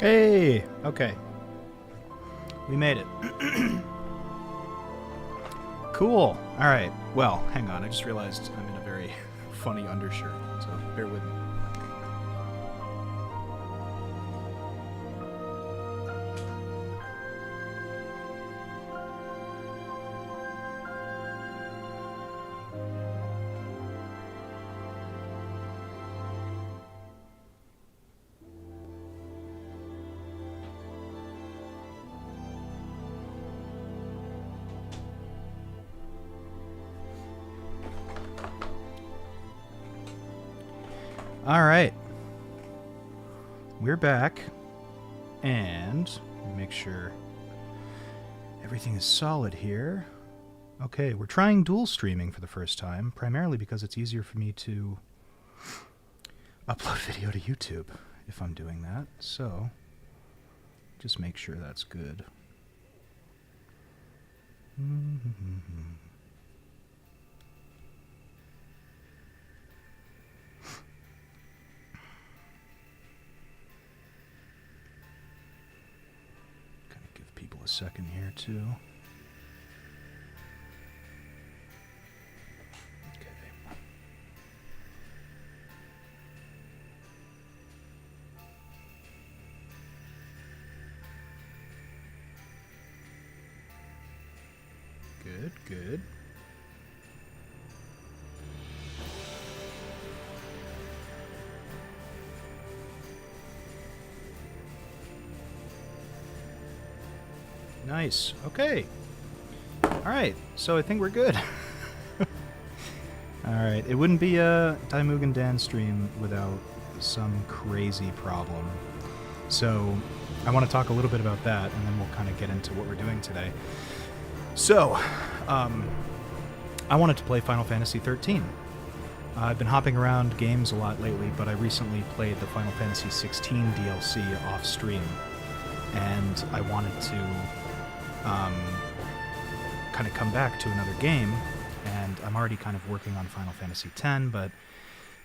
Hey! Okay. We made it. Cool. Alright. Well, hang on. I just realized I'm in a very funny undershirt, so bear with me. Alright. We're back. And make sure everything is solid here. Okay, we're trying dual streaming for the first time, primarily because it's easier for me to upload video to YouTube if I'm doing that. So, just make sure that's good. People a second here too. Okay. Good, good. Nice. Okay. Alright, so I think we're good. Alright, it wouldn't be a Daimugen Dan stream without some crazy problem. So, I want to talk a little bit about that, and then we'll kind of get into what we're doing today. So, I wanted to play Final Fantasy XIII. I've been hopping around games a lot lately, but I recently played the Final Fantasy XVI DLC off stream, and I wanted to kind of come back to another game, and I'm already kind of working on Final Fantasy X, but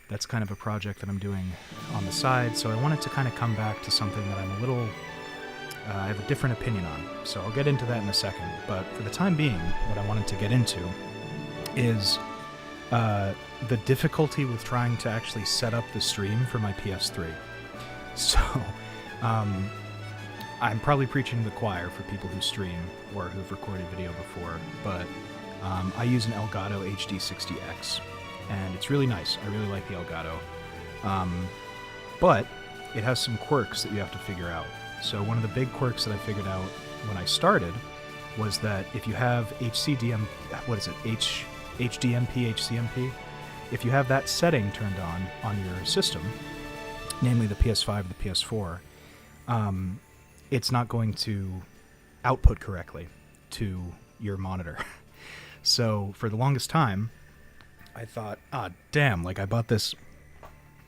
that's kind of a project that I'm doing on the side, so I wanted to kind of come back to something that I'm a little, I have a different opinion on, so I'll get into that in a second, but for the time being, what I wanted to get into is the difficulty with trying to actually set up the stream for my PS3. So, I'm probably preaching to the choir for people who stream or who've recorded video before, but I use an Elgato HD60X, and it's really nice. I really like the Elgato. But it has some quirks that you have to figure out. So one of the big quirks that I figured out when I started was that if you have HDMP, HCMP, if you have that setting turned on your system, namely the PS5 or the PS4, it's not going to output correctly to your monitor. So for the longest time, I thought, damn, like I bought this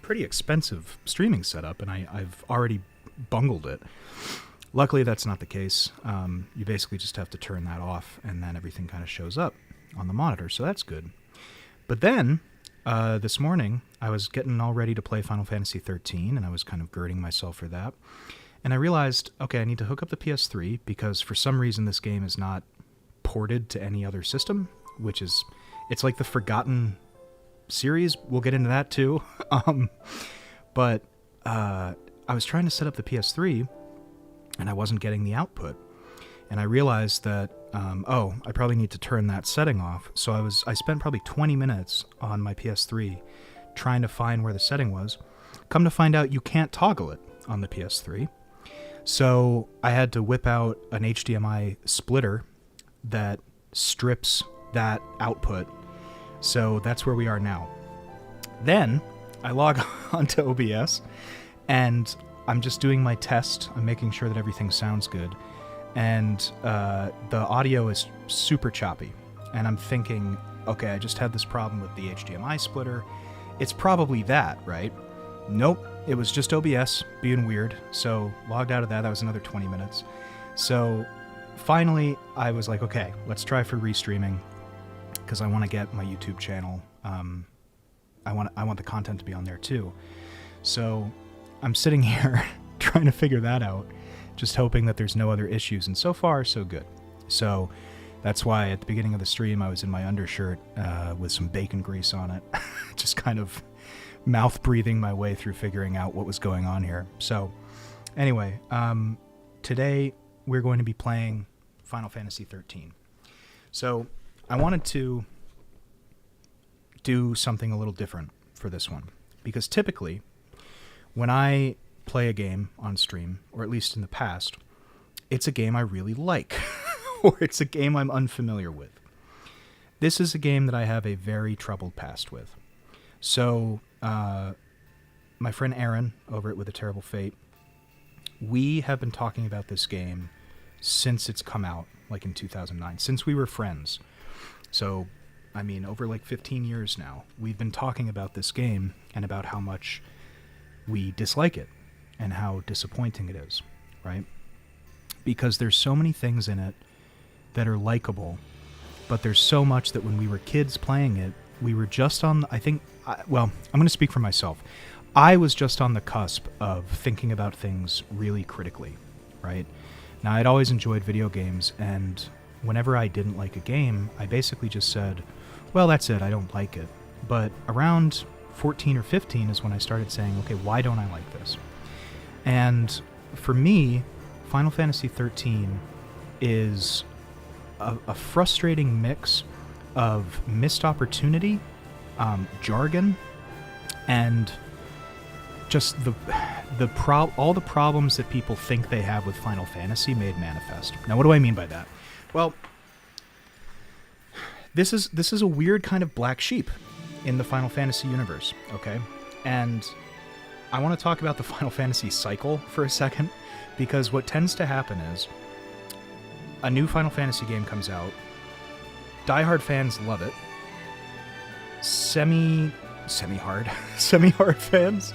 pretty expensive streaming setup and I've already bungled it. Luckily, that's not the case. You basically just have to turn that off and then everything kind of shows up on the monitor, so that's good. But then, this morning, I was getting all ready to play Final Fantasy XIII, and I was kind of girding myself for that. And I realized, okay, I need to hook up the PS3 because for some reason this game is not ported to any other system, which is, it's like the forgotten series. We'll get into that too. But I was trying to set up the PS3 and I wasn't getting the output. And I realized that, I probably need to turn that setting off. So I spent probably 20 minutes on my PS3 trying to find where the setting was. Come to find out you can't toggle it on the PS3. So I had to whip out an HDMI splitter that strips that output. So that's where we are now. Then I log onto OBS and I'm just doing my test. I'm making sure that everything sounds good. And the audio is super choppy. And I'm thinking, okay, I just had this problem with the HDMI splitter. It's probably that, right? Nope. It was just OBS being weird, so logged out of that. That was another 20 minutes. So finally, I was like, okay, let's try for restreaming because I want to get my YouTube channel. I want the content to be on there too. So I'm sitting here trying to figure that out, just hoping that there's no other issues, and so far, so good. So that's why at the beginning of the stream, I was in my undershirt with some bacon grease on it, just kind of mouth breathing my way through figuring out what was going on here. So anyway, today we're going to be playing Final Fantasy XIII. So I wanted to do something a little different for this one, because typically when I play a game on stream, or at least in the past, it's a game I really like, or it's a game I'm unfamiliar with. This is a game that I have a very troubled past with. So, my friend Aaron, over at With a Terrible Fate, we have been talking about this game since it's come out, like in 2009, since we were friends. So, I mean, over like 15 years now, we've been talking about this game and about how much we dislike it and how disappointing it is, right? Because there's so many things in it that are likable, but there's so much that when we were kids playing it, we were just on, I'm going to speak for myself. I was just on the cusp of thinking about things really critically, right? Now, I'd always enjoyed video games, and whenever I didn't like a game, I basically just said, well, that's it, I don't like it. But around 14 or 15 is when I started saying, okay, why don't I like this? And for me, Final Fantasy XIII is a frustrating mix of missed opportunity, jargon, and just all the problems that people think they have with Final Fantasy made manifest. Now, what do I mean by that? Well, this is a weird kind of black sheep in the Final Fantasy universe, okay? And I want to talk about the Final Fantasy cycle for a second, because what tends to happen is a new Final Fantasy game comes out, diehard fans love it, semi-hard fans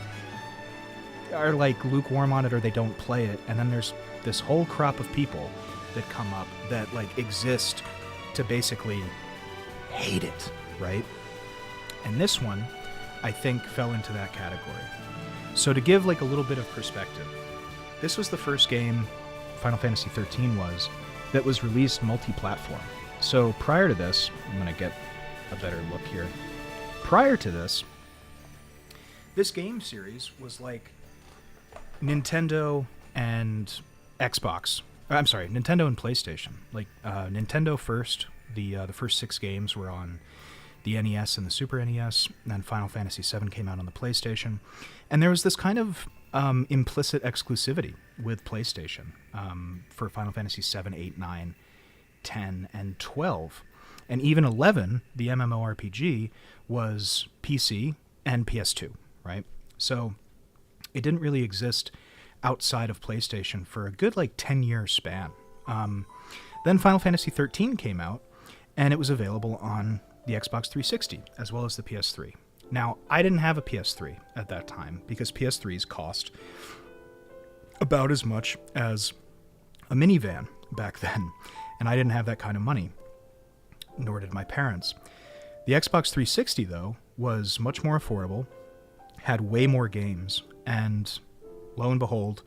are like lukewarm on it, or they don't play it, and then there's this whole crop of people that come up that like exist to basically hate it, right? And this one, I think, fell into that category. So to give like a little bit of perspective, this was the first game, Final Fantasy XIII that was released multi-platform. So prior to this, I'm going to get a better look here. Prior to this game series was like Nintendo and Xbox. I'm sorry, Nintendo and PlayStation. Like Nintendo first, the first 6 games were on the NES and the Super NES, and then Final Fantasy VII came out on the PlayStation. And there was this kind of implicit exclusivity with PlayStation for Final Fantasy VII, 8, 9, 10, and 12. And even 11, the MMORPG, was PC and PS2, right? So it didn't really exist outside of PlayStation for a good, 10-year span. Then Final Fantasy XIII came out, and it was available on the Xbox 360, as well as the PS3. Now, I didn't have a PS3 at that time, because PS3s cost about as much as a minivan back then, and I didn't have that kind of money, nor did my parents. The Xbox 360, though, was much more affordable, had way more games, and lo and behold,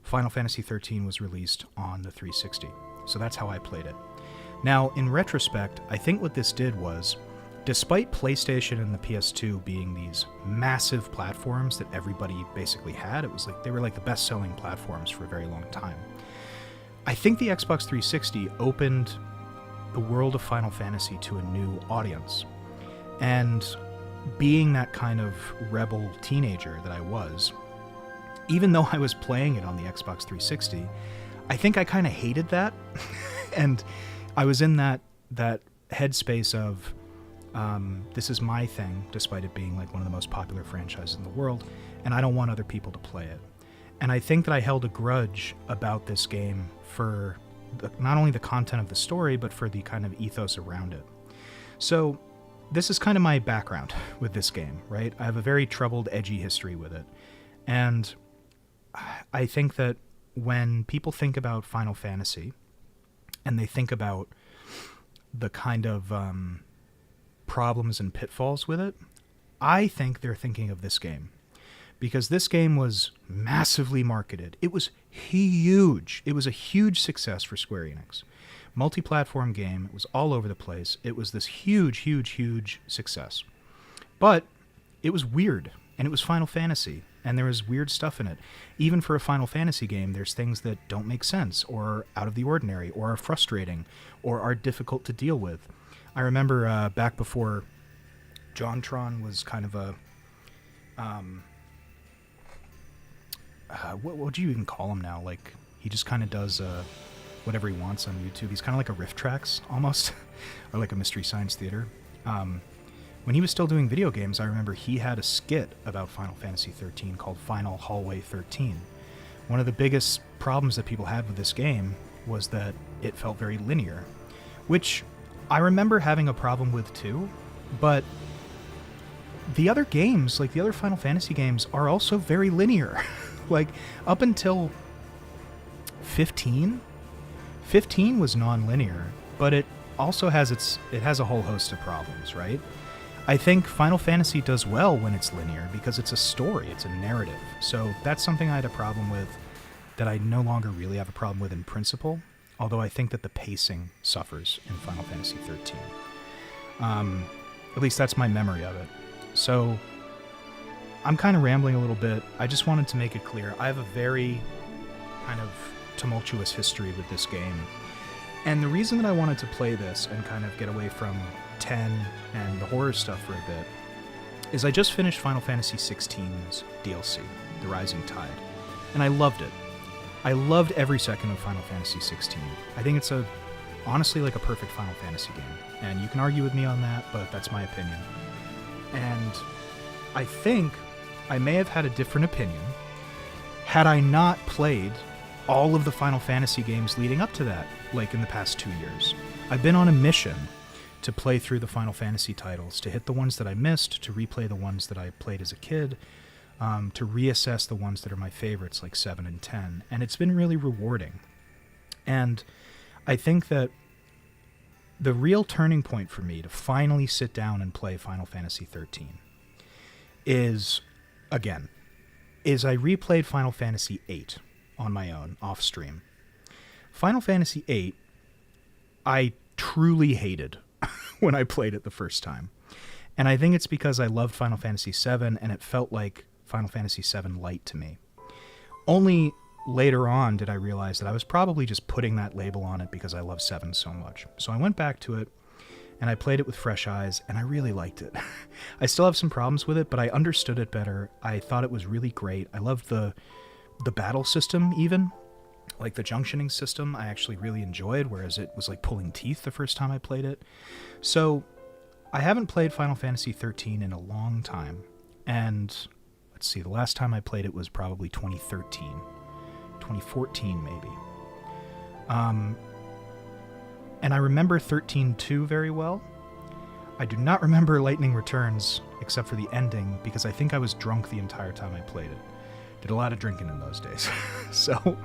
Final Fantasy XIII was released on the 360. So that's how I played it. Now, in retrospect, I think what this did was, despite PlayStation and the PS2 being these massive platforms that everybody basically had, it was like they were like the best-selling platforms for a very long time. I think the Xbox 360 opened the world of Final Fantasy to a new audience. And being that kind of rebel teenager that I was, even though I was playing it on the Xbox 360, I think I kind of hated that. And I was in that headspace of, this is my thing, despite it being like one of the most popular franchises in the world, and I don't want other people to play it. And I think that I held a grudge about this game for not only the content of the story, but for the kind of ethos around it. So this is kind of my background with this game, right? I have a very troubled, edgy history with it. And I think that when people think about Final Fantasy, and they think about the kind of problems and pitfalls with it, I think they're thinking of this game. because this game was massively marketed. It was huge. It was a huge success for Square Enix. Multi-platform game. It was all over the place. It was this huge, huge, huge success. But it was weird, and it was Final Fantasy, and there was weird stuff in it. Even for a Final Fantasy game, there's things that don't make sense, or are out of the ordinary, or are frustrating, or are difficult to deal with. I remember back before JonTron was kind of a... what would you even call him now? Like, he just kind of does whatever he wants on YouTube. He's kind of like a Riff Tracks, almost, or like a Mystery Science Theater. When he was still doing video games, I remember he had a skit about Final Fantasy XIII called Final Hallway 13. One of the biggest problems that people had with this game was that it felt very linear, which I remember having a problem with too, but the other games, like the other Final Fantasy games, are also very linear. Like, up until 15 was non-linear, but it also has it has a whole host of problems, right? I think Final Fantasy does well when it's linear because it's a story, it's a narrative. So that's something I had a problem with that I no longer really have a problem with in principle, although I think that the pacing suffers in Final Fantasy XIII. At least that's my memory of it. So I'm kind of rambling a little bit. I just wanted to make it clear. I have a very kind of tumultuous history with this game. And the reason that I wanted to play this and kind of get away from 10 and the horror stuff for a bit is I just finished Final Fantasy XVI's DLC, The Rising Tide, and I loved it. I loved every second of Final Fantasy XVI. I think it's honestly like a perfect Final Fantasy game, and you can argue with me on that, but that's my opinion. And I think I may have had a different opinion had I not played all of the Final Fantasy games leading up to that, like in the past 2 years. I've been on a mission to play through the Final Fantasy titles, to hit the ones that I missed, to replay the ones that I played as a kid, to reassess the ones that are my favorites, like 7 and 10, and it's been really rewarding. And I think that the real turning point for me to finally sit down and play Final Fantasy XIII is I replayed Final Fantasy VIII on my own, off stream. Final Fantasy VIII, I truly hated when I played it the first time. And I think it's because I loved Final Fantasy VII, and it felt like Final Fantasy VII Lite to me. Only later on did I realize that I was probably just putting that label on it because I love 7 so much. So I went back to it, and I played it with fresh eyes, and I really liked it. I still have some problems with it, but I understood it better. I thought it was really great. I loved the battle system, even. Like the junctioning system, I actually really enjoyed, whereas it was like pulling teeth the first time I played it. So I haven't played Final Fantasy XIII in a long time, and let's see, the last time I played it was probably 2013. 2014, maybe. And I remember 13-2 very well. I do not remember Lightning Returns, except for the ending, because I think I was drunk the entire time I played it. Did a lot of drinking in those days. So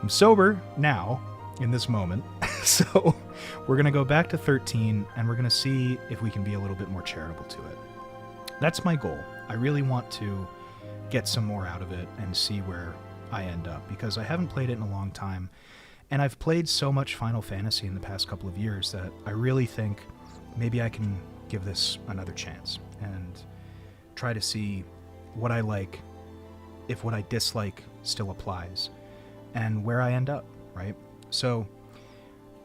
I'm sober now, in this moment. So we're going to go back to 13, and we're going to see if we can be a little bit more charitable to it. That's my goal. I really want to get some more out of it and see where I end up, because I haven't played it in a long time, and I've played so much Final Fantasy in the past couple of years that I really think maybe I can give this another chance and try to see what I like, if what I dislike still applies, and where I end up, right? So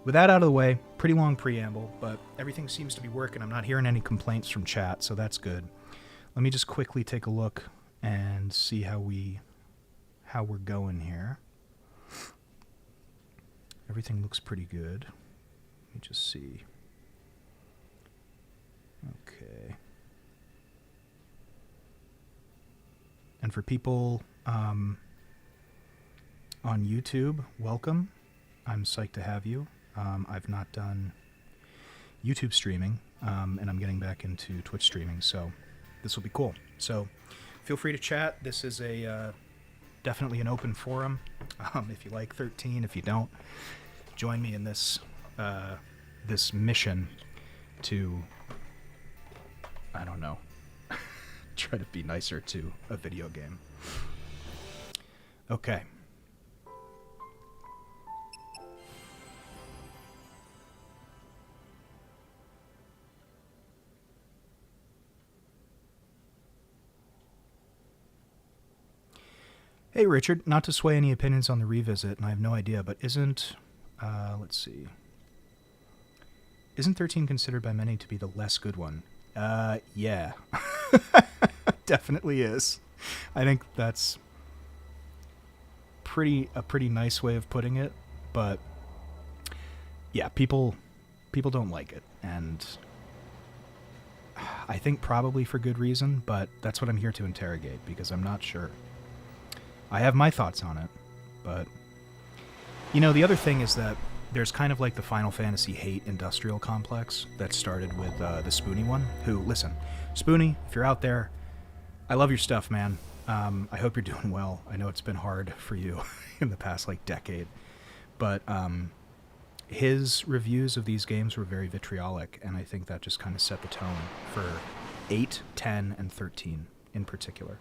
with that out of the way, pretty long preamble, but everything seems to be working. I'm not hearing any complaints from chat, so that's good. Let me just quickly take a look and see how we're going here. Everything looks pretty good. Let me just see. Okay. And for people on YouTube, welcome. I'm psyched to have you. I've not done YouTube streaming, and I'm getting back into Twitch streaming, so this will be cool. So feel free to chat. This is definitely an open forum. If you like 13, if you don't, join me in this mission to, I don't know, try to be nicer to a video game. Okay. Hey, Richard, not to sway any opinions on the revisit, and I have no idea, but isn't, let's see. Isn't 13 considered by many to be the less good one? Yeah. Definitely is. I think that's a pretty nice way of putting it, but yeah, people don't like it, and I think probably for good reason, but that's what I'm here to interrogate, because I'm not sure. I have my thoughts on it, but you know, the other thing is that there's kind of like the Final Fantasy hate industrial complex that started with the Spoony one, who, listen, Spoony, if you're out there, I love your stuff, man. I hope you're doing well. I know it's been hard for you in the past, like, decade, but his reviews of these games were very vitriolic, and I think that just kind of set the tone for 8, 10, and 13 in particular.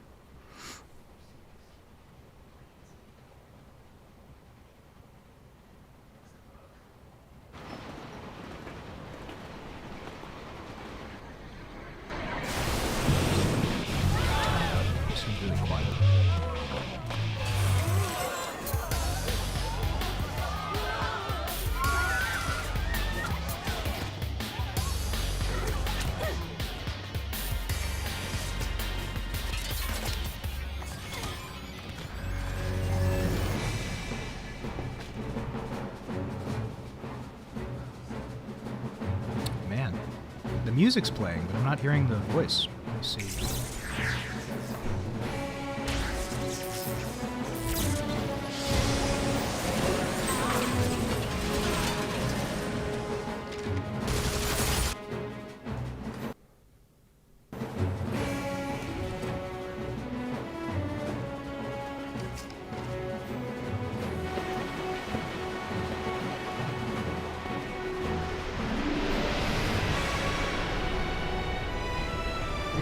Music's playing, but I'm not hearing the voice. Let's see.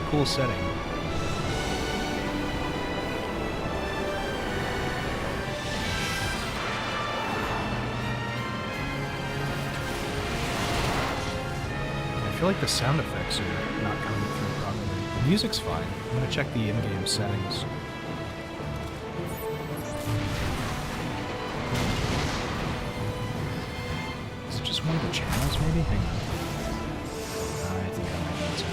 Cool setting. I feel like the sound effects are not coming through properly. The music's fine. I'm gonna check the in-game settings. Is it just one of the channels, maybe? Hang on. I think I might need to.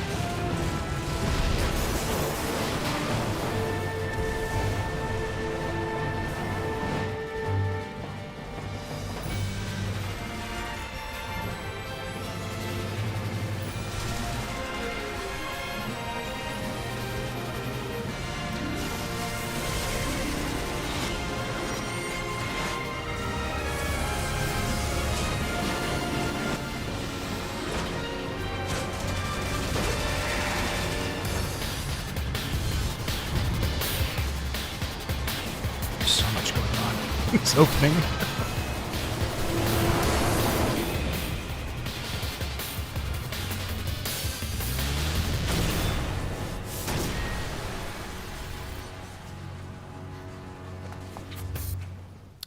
It's opening.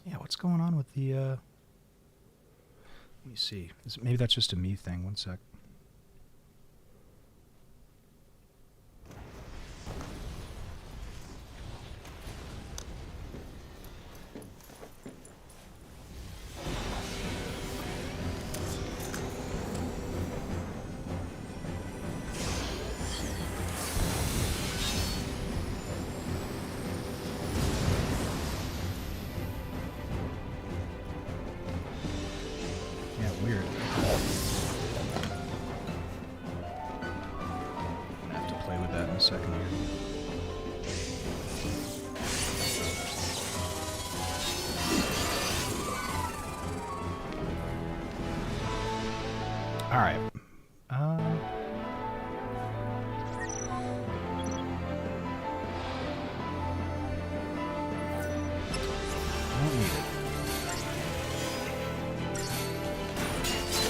Yeah, what's going on with the, let me see. Maybe that's just a me thing. One sec. Second here. All right. Don't need it.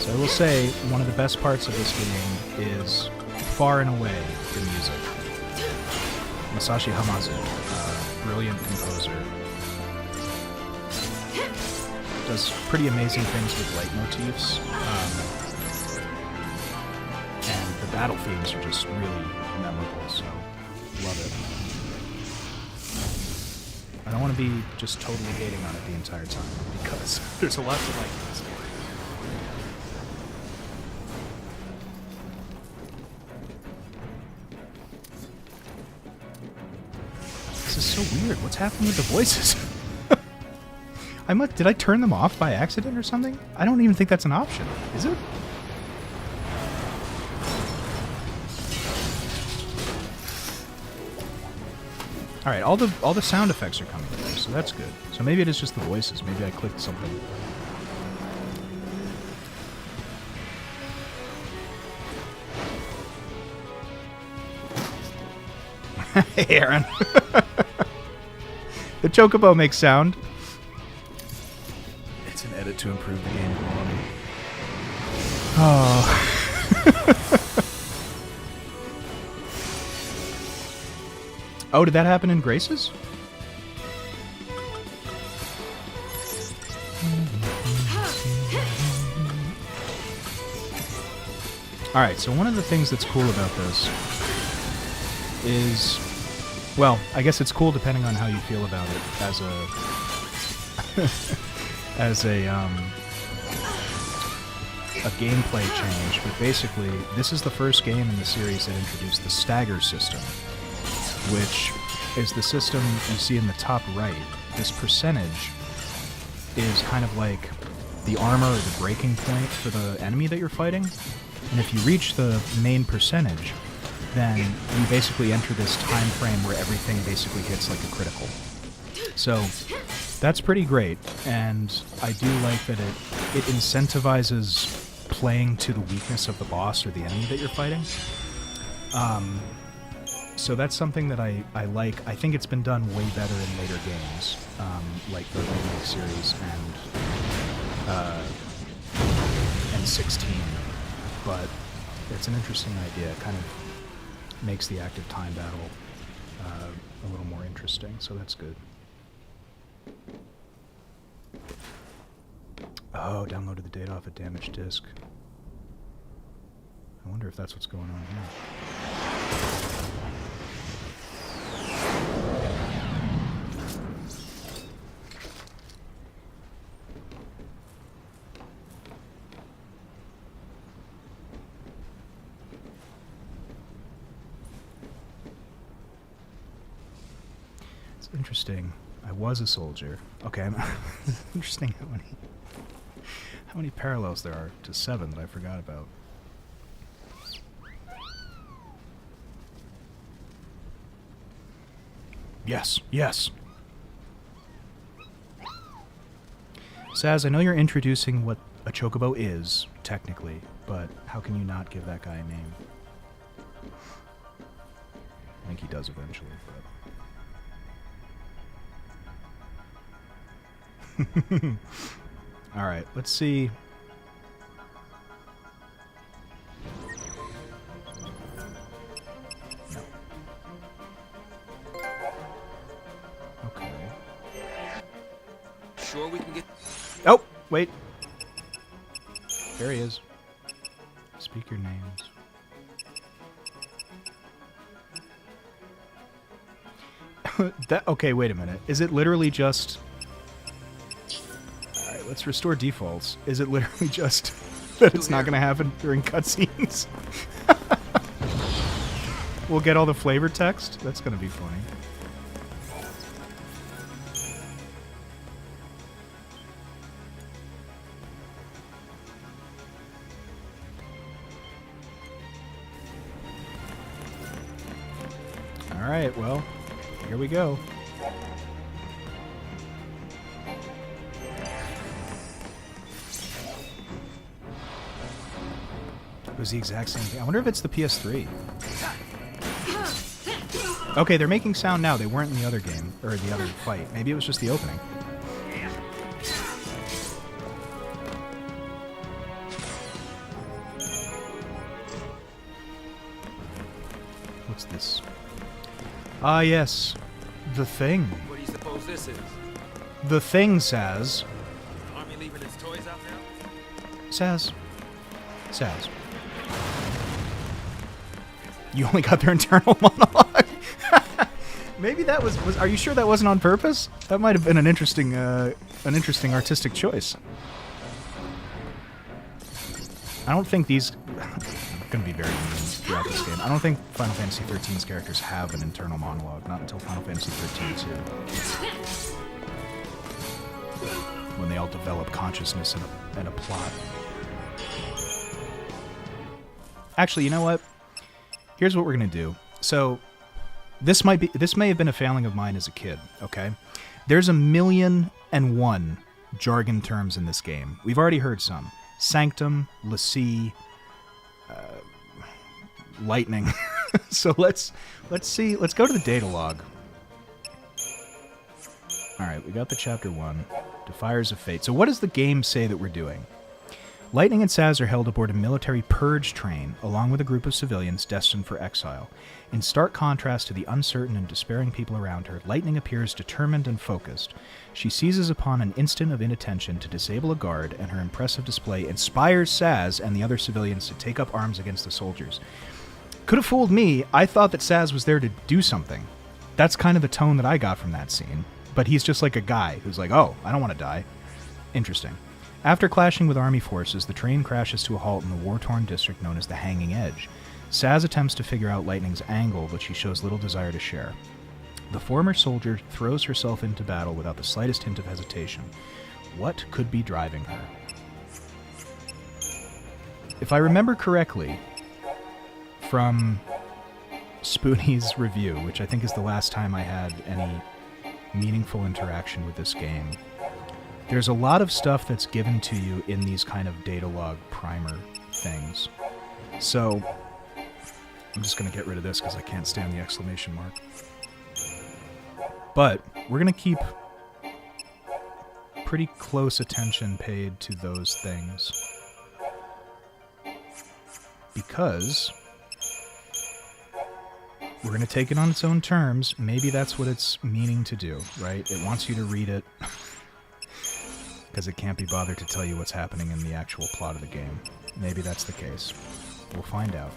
So I will say one of the best parts of this game is far and away the music. Masashi Hamase, brilliant composer. Does pretty amazing things with leitmotifs. And the battle themes are just really memorable, so love it. I don't want to be just totally hating on it the entire time, because there's a lot to like in this game. This is so weird. What's happening with the voices? Did I turn them off by accident or something? I don't even think that's an option. Is it? All right, all the sound effects are coming through, so that's good. So maybe it is just the voices. Maybe I clicked something. Hey, Aaron. The Chocobo makes sound. It's an edit to improve the game quality. Oh. Oh, did that happen in Graces? Alright, so one of the things that's cool about this is, well, I guess it's cool depending on how you feel about it as a gameplay change, but basically this is the first game in the series that introduced the stagger system, which is the system you see in the top right. This percentage is kind of like the armor or the breaking point for the enemy that you're fighting, and if you reach the main percentage, then you basically enter this time frame where everything basically hits like a critical. So that's pretty great, and I do like that it incentivizes playing to the weakness of the boss or the enemy that you're fighting. So that's something that I like. I think it's been done way better in later games, like the Remake series and 16. But it's an interesting idea. It kind of makes the active time battle a little more interesting, so that's good. Oh, downloaded the data off a damaged disk. I wonder if that's what's going on here. It's interesting. I was a soldier. Okay, it's interesting how many parallels there are to 7 that I forgot about. Yes, yes. Saz, I know you're introducing what a chocobo is, technically, but how can you not give that guy a name? I think he does eventually, but... Alright, let's see. No. Okay. Sure we can get... Oh, wait. There he is. Speak your names. Okay, wait a minute. Is it literally just... Alright, let's restore defaults. Is it literally just that it's not going to happen during cutscenes? We'll get all the flavor text? That's going to be funny. Alright, well, here we go. It was the exact same thing. I wonder if it's the PS3. Okay, they're making sound now. They weren't in the other game, or the other fight. Maybe it was just the opening. What's this? Ah, yes. The Thing. What do you suppose this is? The Thing, Saz. Army leaving its toys out now? Saz. Saz. You only got their internal monologue. Maybe that was. Are you sure that wasn't on purpose? That might have been an interesting artistic choice. I don't think these. I'm going to be very mean throughout this game. I don't think Final Fantasy XIII's characters have an internal monologue. Not until Final Fantasy XIII 2, when they all develop consciousness and a plot. Actually, you know what? Here's what we're going to do. So, this may have been a failing of mine as a kid, okay? There's 1,000,001 jargon terms in this game. We've already heard some. Sanctum, L'Cie, lightning. So let's see. Let's go to the data log. All right, we got the chapter 1, Defiers of Fate. So what does the game say that we're doing? Lightning and Saz are held aboard a military purge train, along with a group of civilians destined for exile. In stark contrast to the uncertain and despairing people around her, Lightning appears determined and focused. She seizes upon an instant of inattention to disable a guard, and her impressive display inspires Saz and the other civilians to take up arms against the soldiers. Could have fooled me. I thought that Saz was there to do something. That's kind of the tone that I got from that scene. But he's just like a guy who's like, oh, I don't want to die. Interesting. After clashing with army forces, the train crashes to a halt in the war-torn district known as the Hanging Edge. Saz attempts to figure out Lightning's angle, but she shows little desire to share. The former soldier throws herself into battle without the slightest hint of hesitation. What could be driving her? If I remember correctly, from Spoonie's review, which I think is the last time I had any meaningful interaction with this game, there's a lot of stuff that's given to you in these kind of data log primer things. So I'm just going to get rid of this because I can't stand the exclamation mark. But we're going to keep pretty close attention paid to those things, because we're going to take it on its own terms. Maybe that's what it's meaning to do, right? It wants you to read it because it can't be bothered to tell you what's happening in the actual plot of the game. Maybe that's the case. We'll find out.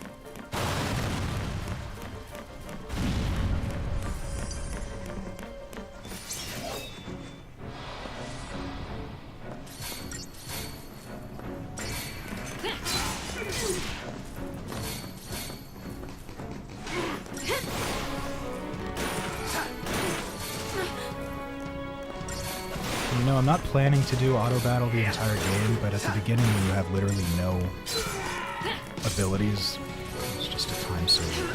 I'm not planning to do auto battle the entire game, but at the beginning when you have literally no abilities, it's just a time saver.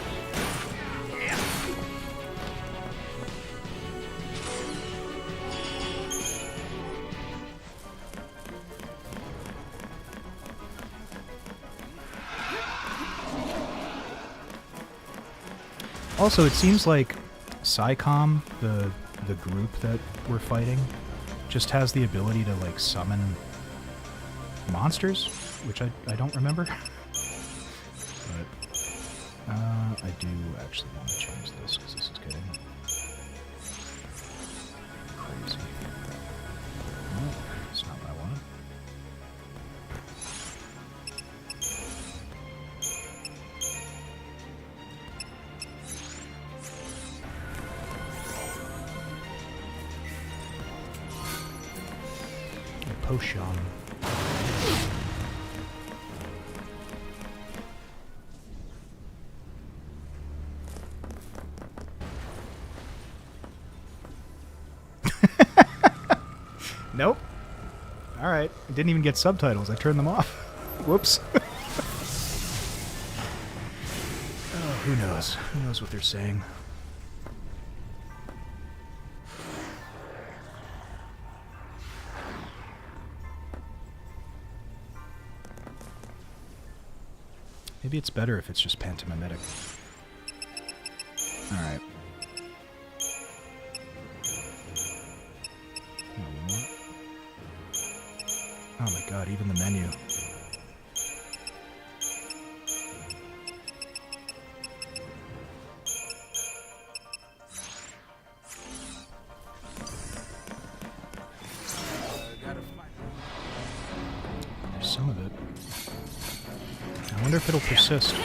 Also, it seems like PsyCom, the group that we're fighting, just has the ability to, like, summon monsters, which I don't remember. But I do actually want to change this, because this is getting crazy. No, it's not what I wanted. Potion. Nope. Alright. I didn't even get subtitles. I turned them off. Whoops. Oh, who knows? Who knows what they're saying? Maybe it's better if it's just pantomimetic. Alright. Oh my god, even the menu. wonder if it'll persist.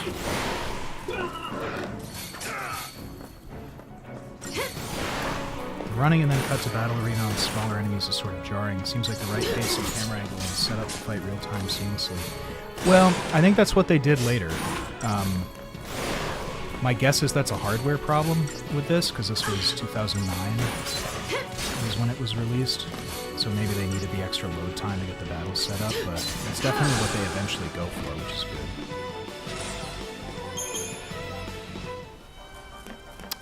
Running and then cut to battle arena on smaller enemies is sort of jarring. It seems like the right pace and camera angle is set up to fight real-time seamlessly. Well, I think that's what they did later. My guess is that's a hardware problem with this, because this was 2009 was when it was released. So maybe they needed the extra load time to get the battle set up, but it's definitely what they eventually go for, which is good.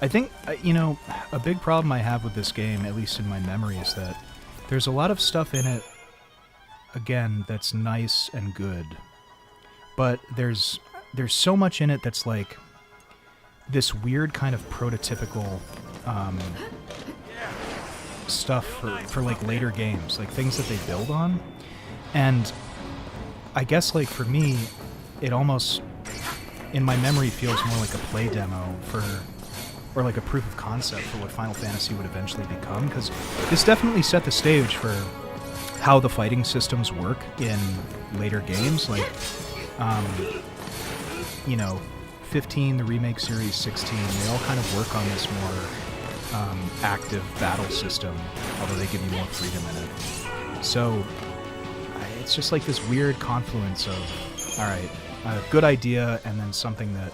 I think, you know, a big problem I have with this game, at least in my memory, is that there's a lot of stuff in it, again, that's nice and good. But there's so much in it that's like this weird kind of prototypical stuff for like later games, like things that they build on. And I guess like for me, it almost, in my memory, feels more like a play demo for, or like a proof of concept for what Final Fantasy would eventually become, because this definitely set the stage for how the fighting systems work in later games, like, you know, 15, the remake series, 16, they all kind of work on this more active battle system, although they give you more freedom in it. So it's just like this weird confluence of, alright, a good idea and then something that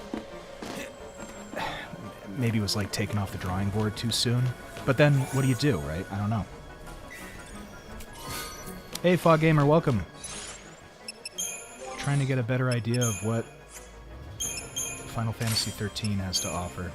maybe was like taken off the drawing board too soon. But then, what do you do, right? I don't know. Hey, Fog Gamer, welcome. Trying to get a better idea of what Final Fantasy XIII has to offer.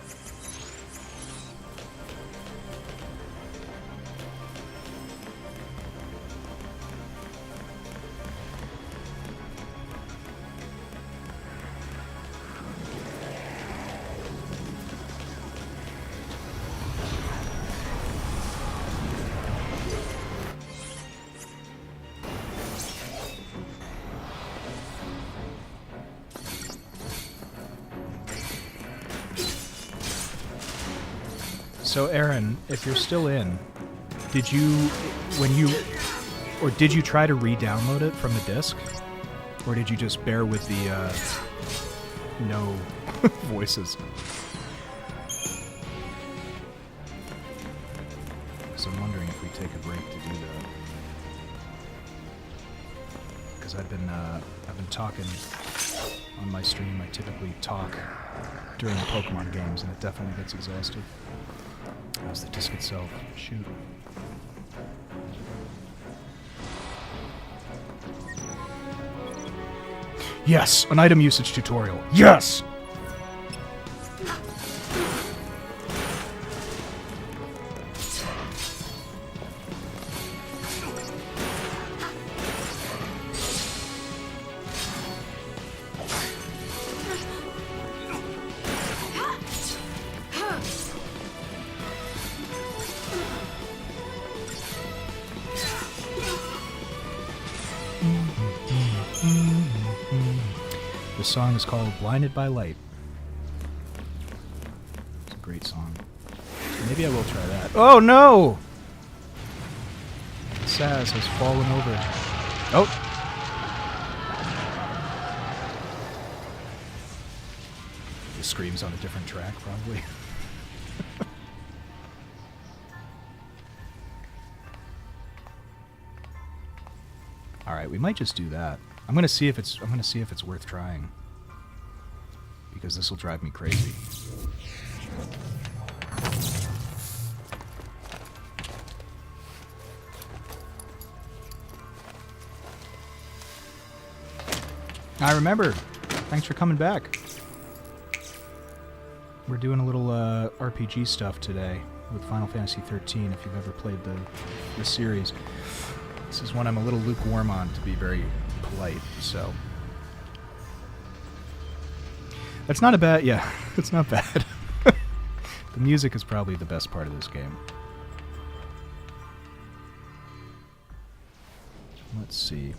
So Aaron, if you're still in, did you try to re-download it from the disc? Or did you just bear with the, no voices? So I'm wondering if we take a break to do that. Because I've been talking on my stream. I typically talk during the Pokemon games, and it definitely gets exhausted. How's the disc itself? Shoot. Yes! An item usage tutorial. Yes! The song is called Blinded by Light. It's a great song. Maybe I will try that. Oh no! Saz has fallen over. Oh! The scream's on a different track, probably. Alright, we might just do that. I'm gonna see if it's worth trying. Because this will drive me crazy. I remember. Thanks for coming back. We're doing a little RPG stuff today with Final Fantasy XIII, if you've ever played the series. This is one I'm a little lukewarm on, to be very polite, so... That's not a bad... yeah, it's not bad. The music is probably the best part of this game. Let's see.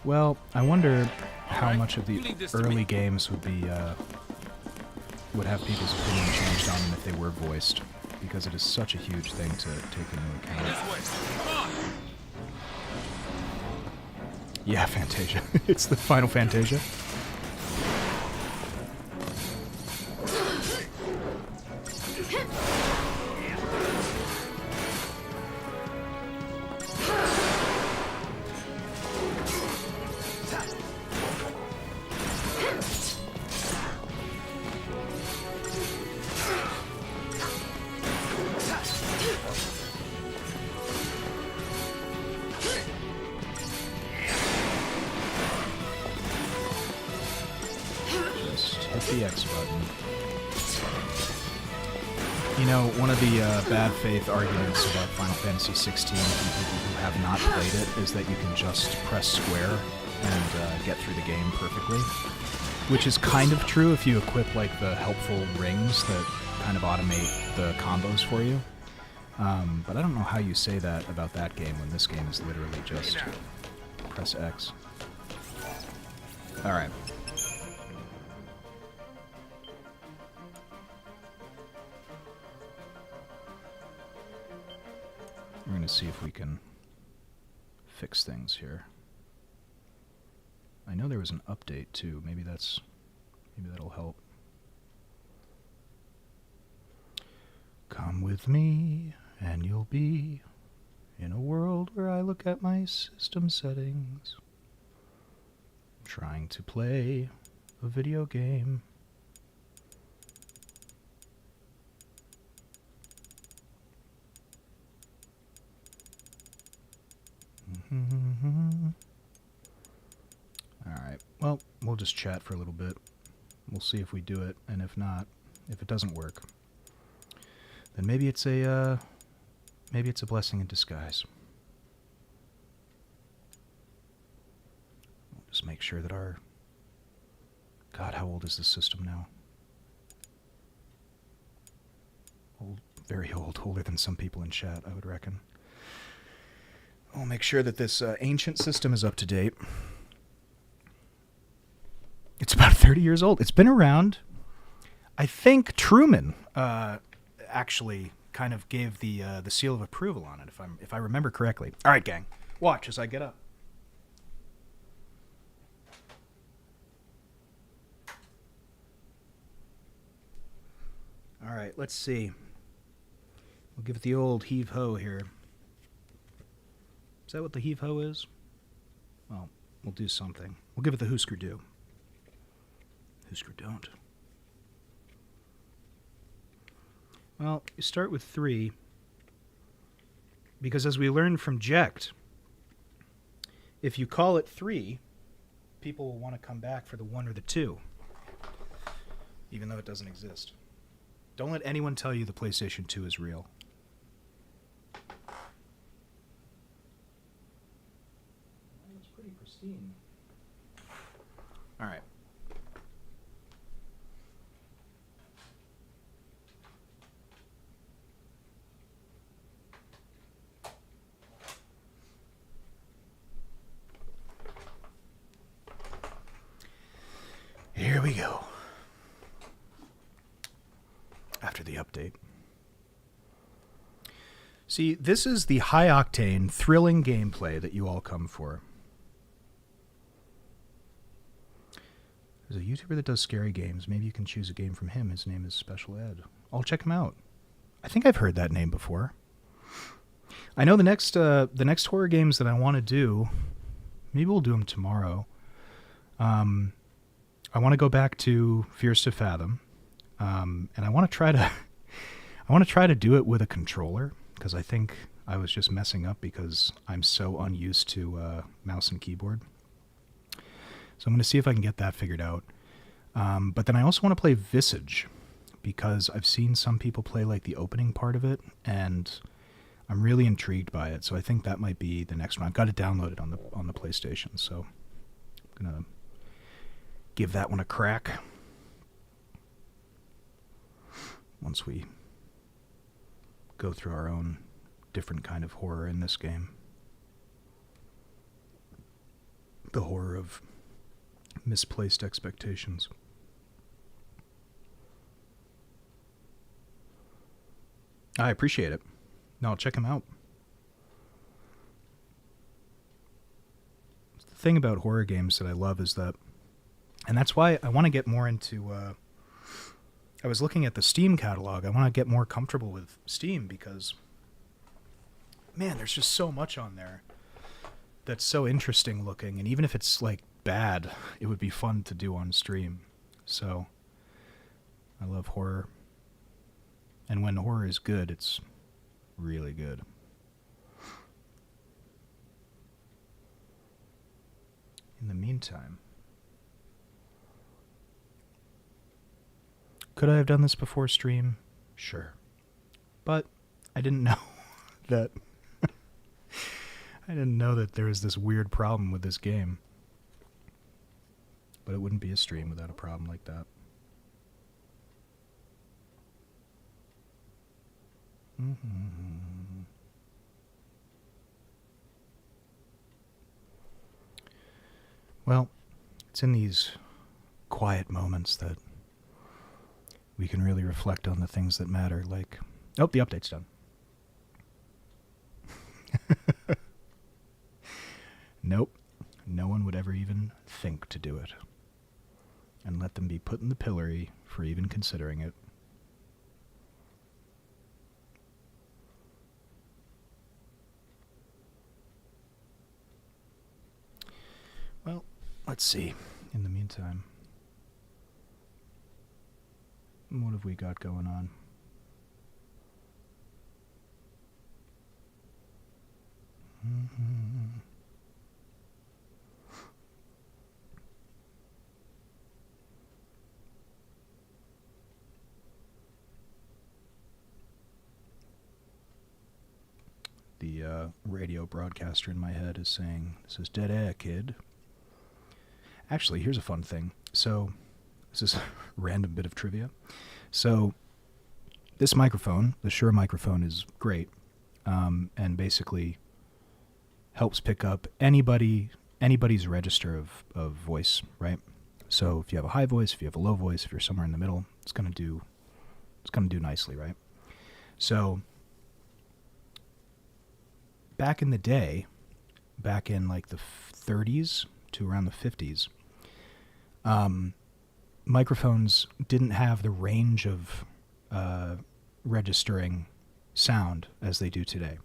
Well, I wonder how much of the early games would be, would have people's opinion changed on them if they were voiced, because it is such a huge thing to take into account. Yeah, Fantasia. It's the Final Fantasia. Just hit the X button. You know, one of the bad faith arguments about Final Fantasy XVI from people who have not played it is that you can just press square and get through the game perfectly. Which is kind of true if you equip like the helpful rings that kind of automate the combos for you. But I don't know how you say that about that game when this game is literally just press X. Alright. We're going to see if we can fix things here. I know there was an update too. Maybe that'll help. Come with me and you'll be in a world where I look at my system settings, trying to play a video game. Alright, well, we'll just chat for a little bit. We'll see if we do it, and if not, if it doesn't work, then maybe it's a blessing in disguise. We'll just make sure that our... God, how old is this system now? Old, very old, older than some people in chat, I would reckon. We'll make sure that this ancient system is up to date. It's about 30 years old. It's been around. I think Truman actually kind of gave the seal of approval on it, if I remember correctly. All right, gang, watch as I get up. All right, let's see. We'll give it the old heave-ho here. Is that what the heave-ho is? Well, we'll do something. We'll give it the Husker-Do. Husker-Don't. Well, you start with 3, because as we learned from Jekt, if you call it 3, people will want to come back for the 1 or the 2, even though it doesn't exist. Don't let anyone tell you the PlayStation 2 is real. It's pretty pristine. All right. Here we go. After the update. See, this is the high-octane, thrilling gameplay that you all come for. There's a YouTuber that does scary games. Maybe you can choose a game from him. His name is Special Ed. I'll check him out. I think I've heard that name before. I know the next horror games that I want to do, maybe we'll do them tomorrow. I want to go back to Fears to Fathom, and I want to try to do it with a controller, because I think I was just messing up because I'm so unused to mouse and keyboard. So I'm going to see if I can get that figured out. But then I also want to play Visage, because I've seen some people play like the opening part of it, and I'm really intrigued by it. So I think that might be the next one. I've got it downloaded on the PlayStation, so I'm gonna give that one a crack once we go through our own different kind of horror in this game. The horror of misplaced expectations. I appreciate it. No, I'll check him out. It's the thing about horror games that I love is that, and that's why I want to get more into, I was looking at the Steam catalog. I want to get more comfortable with Steam because, man, there's just so much on there that's so interesting looking. And even if it's like bad, it would be fun to do on stream. So I love horror. And when horror is good, it's really good. In the meantime, could I have done this before stream? Sure. But I didn't know that I didn't know that there was this weird problem with this game. But it wouldn't be a stream without a problem like that. Mm-hmm. Well, it's in these quiet moments that we can really reflect on the things that matter, like... Oh, the update's done. Nope. No one would ever even think to do it. And let them be put in the pillory for even considering it. Well, let's see. In the meantime, what have we got going on? Mm-hmm. The radio broadcaster in my head is saying, "This is dead air, kid." Actually, here's a fun thing. So, this is a random bit of trivia. So, this microphone, the Shure microphone, is great, and basically helps pick up anybody's register of voice, right? So, if you have a high voice, if you have a low voice, if you're somewhere in the middle, it's gonna do nicely, right? So, back in the day, back in like the 30s to around the 50s, microphones didn't have the range of registering sound as they do today.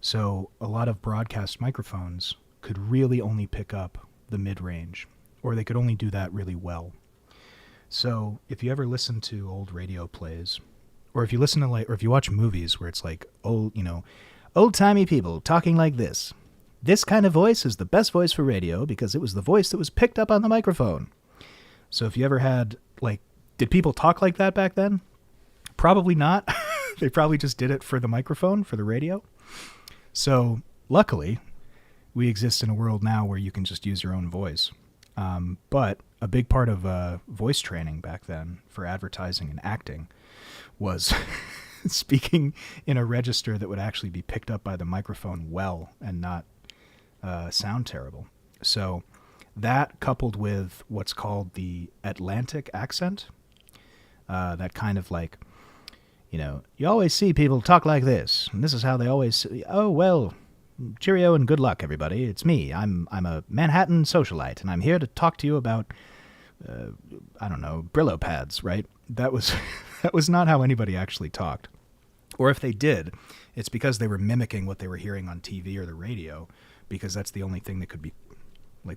So a lot of broadcast microphones could really only pick up the mid-range, or they could only do that really well. So if you ever listen to old radio plays, or if you listen to or if you watch movies where it's like old-timey people talking like this. This kind of voice is the best voice for radio because it was the voice that was picked up on the microphone. So if you ever had, did people talk like that back then? Probably not. They probably just did it for the microphone, for the radio. So luckily, we exist in a world now where you can just use your own voice. But a big part of voice training back then for advertising and acting was speaking in a register that would actually be picked up by the microphone well and not sound terrible. So that, coupled with what's called the Atlantic accent, that kind of you always see people talk like this, and this is how they always, oh, well, cheerio and good luck, everybody. It's me. I'm a Manhattan socialite, and I'm here to talk to you about, Brillo pads, right? That was not how anybody actually talked. Or if they did, it's because they were mimicking what they were hearing on TV or the radio, because that's the only thing that could be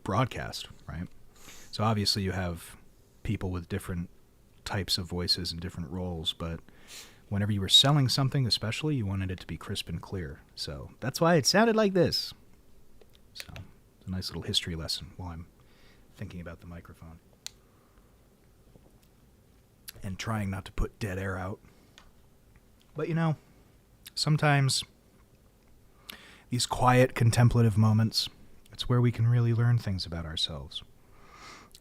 broadcast, right? So obviously you have people with different types of voices and different roles, but whenever you were selling something especially, you wanted it to be crisp and clear. So that's why it sounded like this. So it's a nice little history lesson while I'm thinking about the microphone. And trying not to put dead air out. But sometimes these quiet, contemplative moments, it's where we can really learn things about ourselves.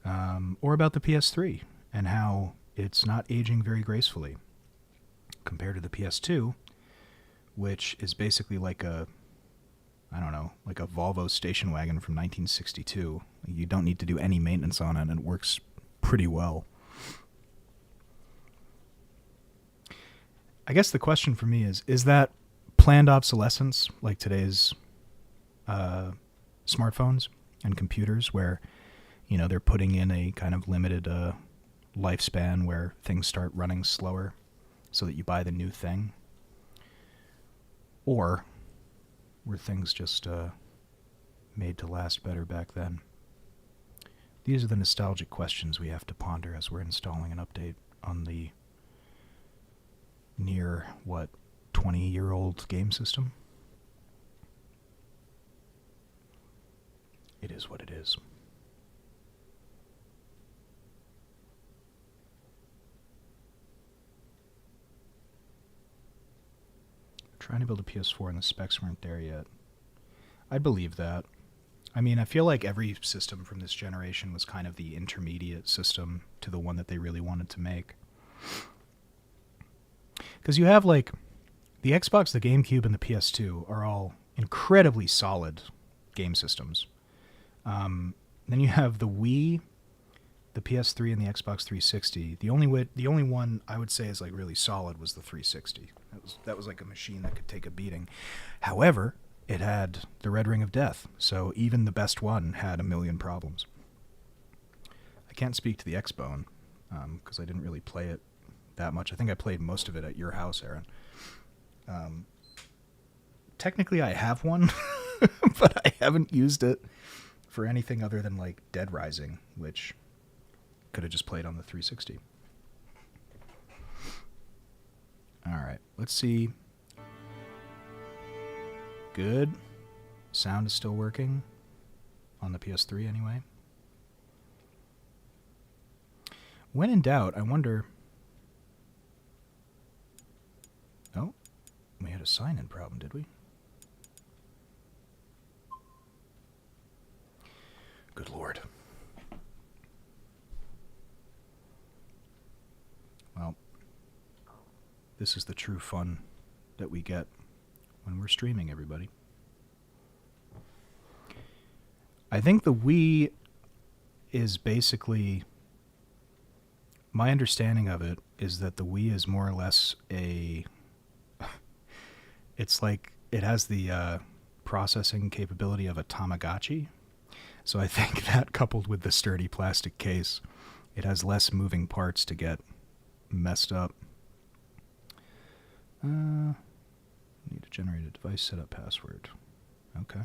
Or about the PS3 and how it's not aging very gracefully compared to the PS2, which is basically like a Volvo station wagon from 1962. You don't need to do any maintenance on it, and it works pretty well. I guess the question for me is that planned obsolescence like today's smartphones? and computers where, they're putting in a kind of limited lifespan where things start running slower so that you buy the new thing? Or were things just made to last better back then? These are the nostalgic questions we have to ponder as we're installing an update on the near, 20-year-old game system. It is what it is. Trying to build a PS4 and the specs weren't there yet. I believe that. I mean, I feel like every system from this generation was kind of the intermediate system to the one that they really wanted to make. Because you have, the Xbox, the GameCube, and the PS2 are all incredibly solid game systems. Then you have the Wii, the PS3, and the Xbox 360. The only one I would say is really solid was the 360. That was like a machine that could take a beating. However, it had the Red Ring of Death, so even the best one had a million problems. I can't speak to the Xbone because I didn't really play it that much. I think I played most of it at your house, Aaron. Technically, I have one, but I haven't used it for anything other than Dead Rising, which could have just played on the 360. All right, let's see. Good. Sound is still working on the PS3 anyway. When in doubt, I wonder... Oh, we had a sign-in problem, did we? Good Lord. Well, this is the true fun that we get when we're streaming, everybody. I think the Wii is basically... My understanding of it is that the Wii is more or less a... It's like it has the processing capability of a Tamagotchi. So I think that coupled with the sturdy plastic case, it has less moving parts to get messed up. Need to generate a device setup password. Okay.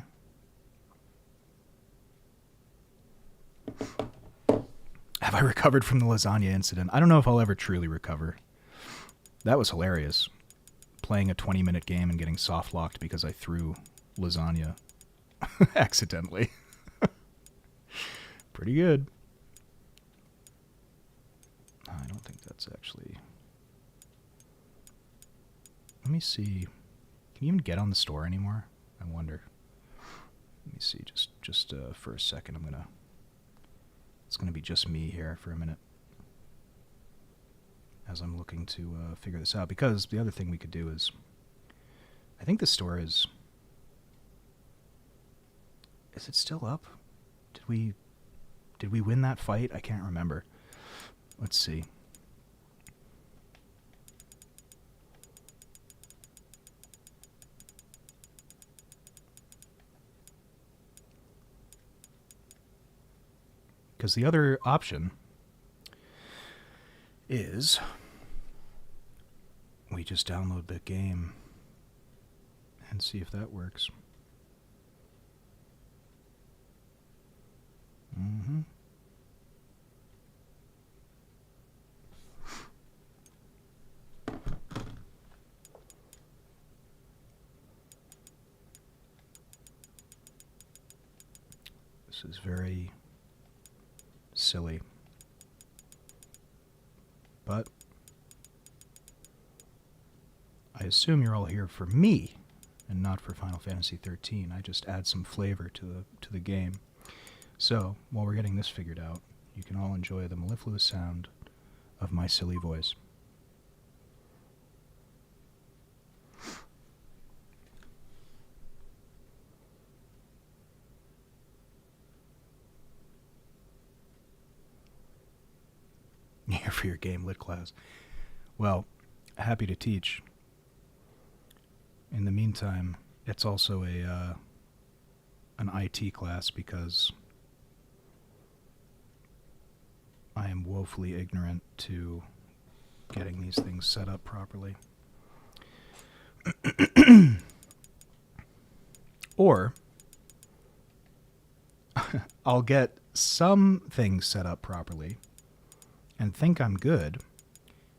Have I recovered from the lasagna incident? I don't know if I'll ever truly recover. That was hilarious. Playing a 20-minute game and getting soft-locked because I threw lasagna accidentally. Pretty good. I don't think that's actually... Let me see. Can you even get on the store anymore? I wonder. Let me see. Just for a second, it's gonna be just me here for a minute as I'm looking to figure this out. Because the other thing we could do is, I think the store is it still up? Did we win that fight? I can't remember. Let's see. Because the other option is we just download the game and see if that works. Mm-hmm. This is very silly. But I assume you're all here for me and not for Final Fantasy XIII. I just add some flavor to the game. So, while we're getting this figured out, you can all enjoy the mellifluous sound of my silly voice. Here for your game lit class. Well, happy to teach. In the meantime, it's also an IT class because I am woefully ignorant to getting these things set up properly. Or I'll get some things set up properly and think I'm good,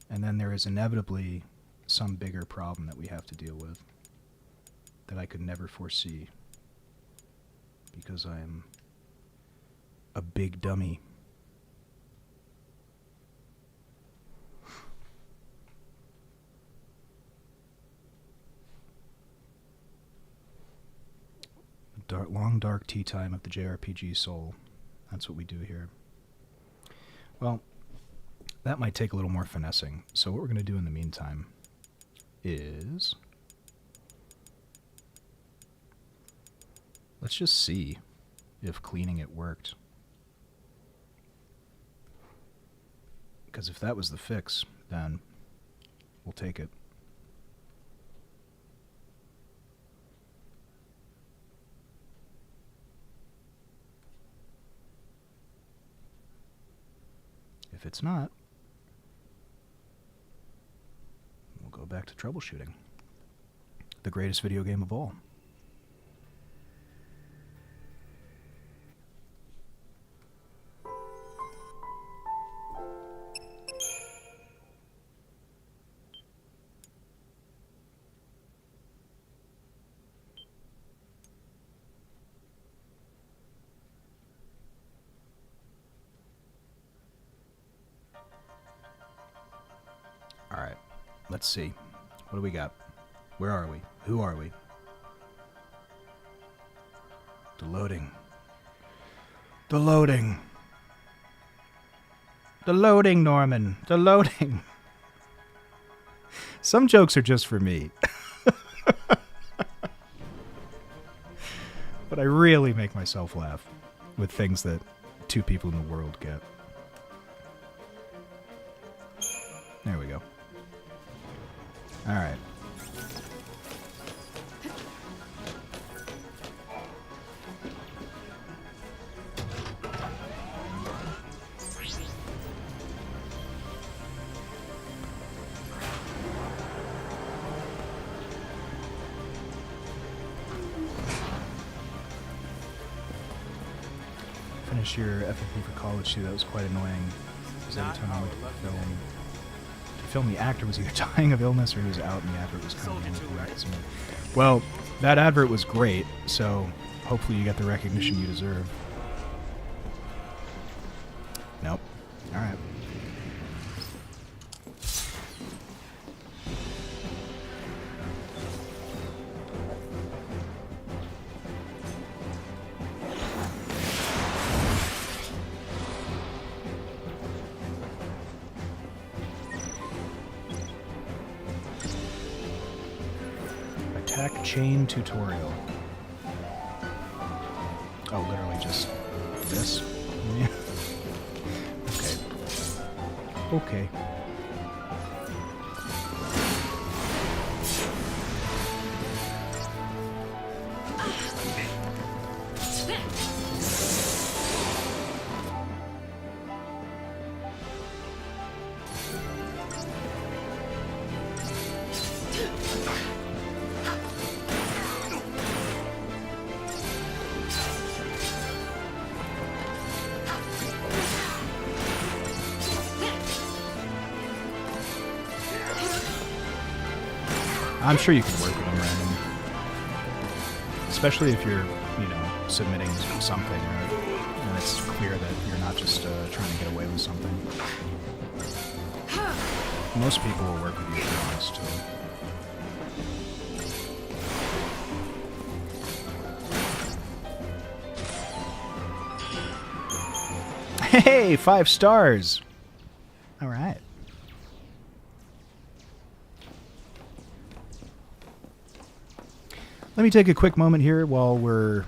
and then there is inevitably some bigger problem that we have to deal with that I could never foresee because I am a big dummy. Long dark tea time of the JRPG soul. That's what we do here. Well, that might take a little more finessing. So what we're going to do in the meantime is let's just see if cleaning it worked. Because if that was the fix, then we'll take it. If it's not, we'll go back to troubleshooting. The greatest video game of all. Alright, let's see. What do we got? Where are we? Who are we? The loading. The loading. The loading, Norman. The loading. Some jokes are just for me. But I really make myself laugh with things that two people in the world get. There we go. All right. Finish your FFP for college too. That was quite annoying. Because every time I went to film, the actor was either dying of illness or he was out, and the advert was coming in with the records. Well, that advert was great, so hopefully you get the recognition you deserve. Nope. All right. Attack chain tutorial. Oh, literally just this? Yeah. Okay. Okay. I'm sure you can work with them random. Especially if you're, submitting something, right? And it's clear that you're not just trying to get away with something. Most people will work with you if you're honest, too. Hey, 5 stars! Alright. Let me take a quick moment here while we're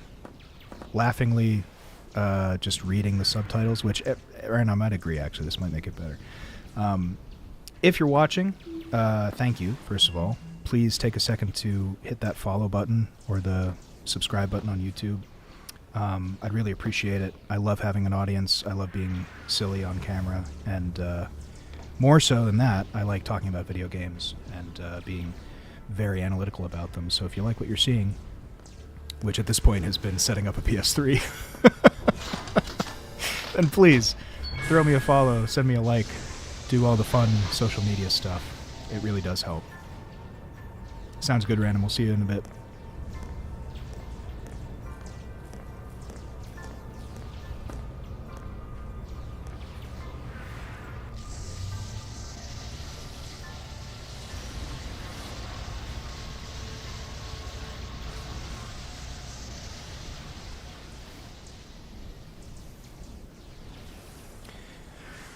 laughingly just reading the subtitles, which, Aaron, I might agree, actually. This might make it better. If you're watching, thank you, first of all. Please take a second to hit that follow button or the subscribe button on YouTube. I'd really appreciate it. I love having an audience. I love being silly on camera. And more so than that, I like talking about video games and being very analytical about them. So if you like what you're seeing, which at this point has been setting up a PS3, then please throw me a follow, send me a like, do all the fun social media stuff. It really does help. Sounds good, Random. We'll see you in a bit.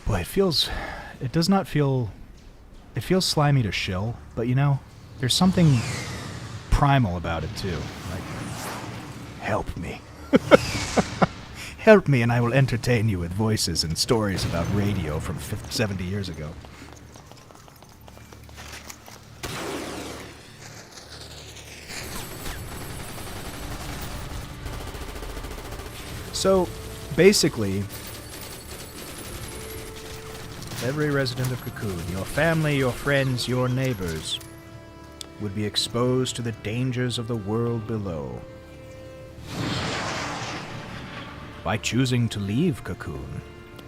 Boy, it does not feel, it feels slimy to shill, but you know, there's something primal about it too. Like, help me. Help me and I will entertain you with voices and stories about radio from 70 years ago. So, basically, every resident of Cocoon, your family, your friends, your neighbors, would be exposed to the dangers of the world below. By choosing to leave Cocoon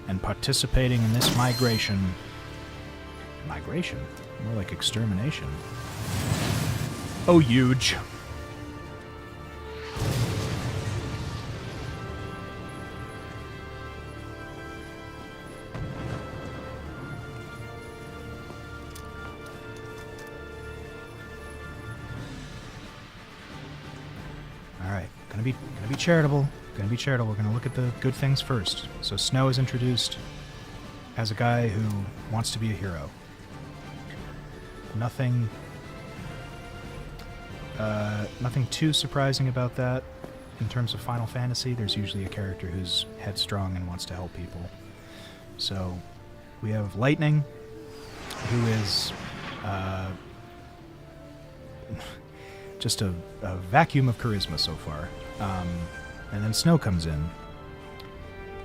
and participating in this migration, more like extermination. Oh, huge. Gonna be charitable. Gonna be charitable. We're gonna look at the good things first. So Snow is introduced as a guy who wants to be a hero. Nothing too surprising about that in terms of Final Fantasy. There's usually a character who's headstrong and wants to help people. So we have Lightning, who is just a vacuum of charisma so far. And then Snow comes in,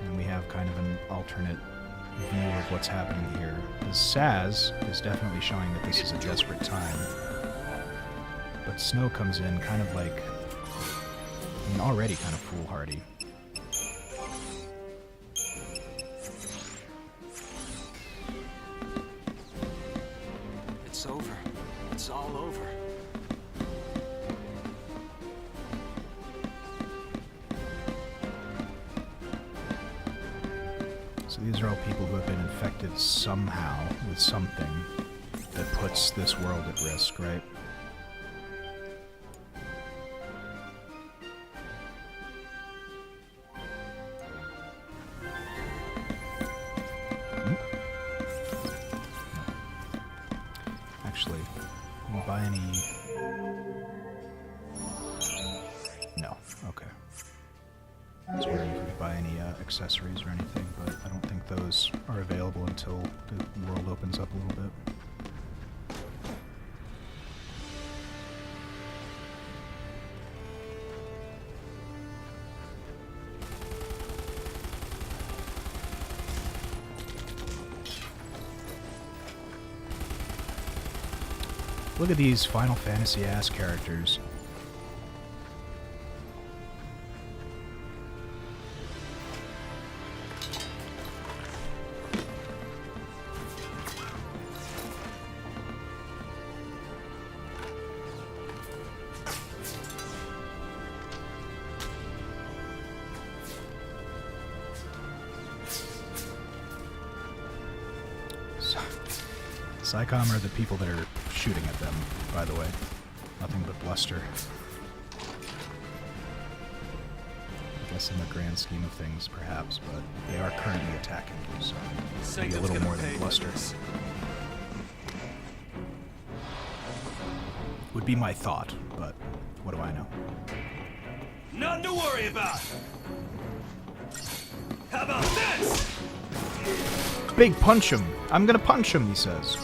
and we have kind of an alternate view of what's happening here. Because Saz is definitely showing that this is a desperate time. But Snow comes in kind of like, I mean, already kind of foolhardy. It's over. It's all over. So these are all people who have been infected somehow with something that puts this world at risk, right? Actually, can we buy any... No, okay. I was wondering if we could buy any accessories or anything, but I don't think those are available until the world opens up a little bit. Look at these Final Fantasy ass characters. Psycom are the people that are shooting at them, by the way. Nothing but bluster. I guess in the grand scheme of things, perhaps, but they are currently attacking you, so maybe a little more than bluster. Would be my thought, but what do I know? Nothing to worry about! How about this? Big punch him! I'm gonna punch him, he says.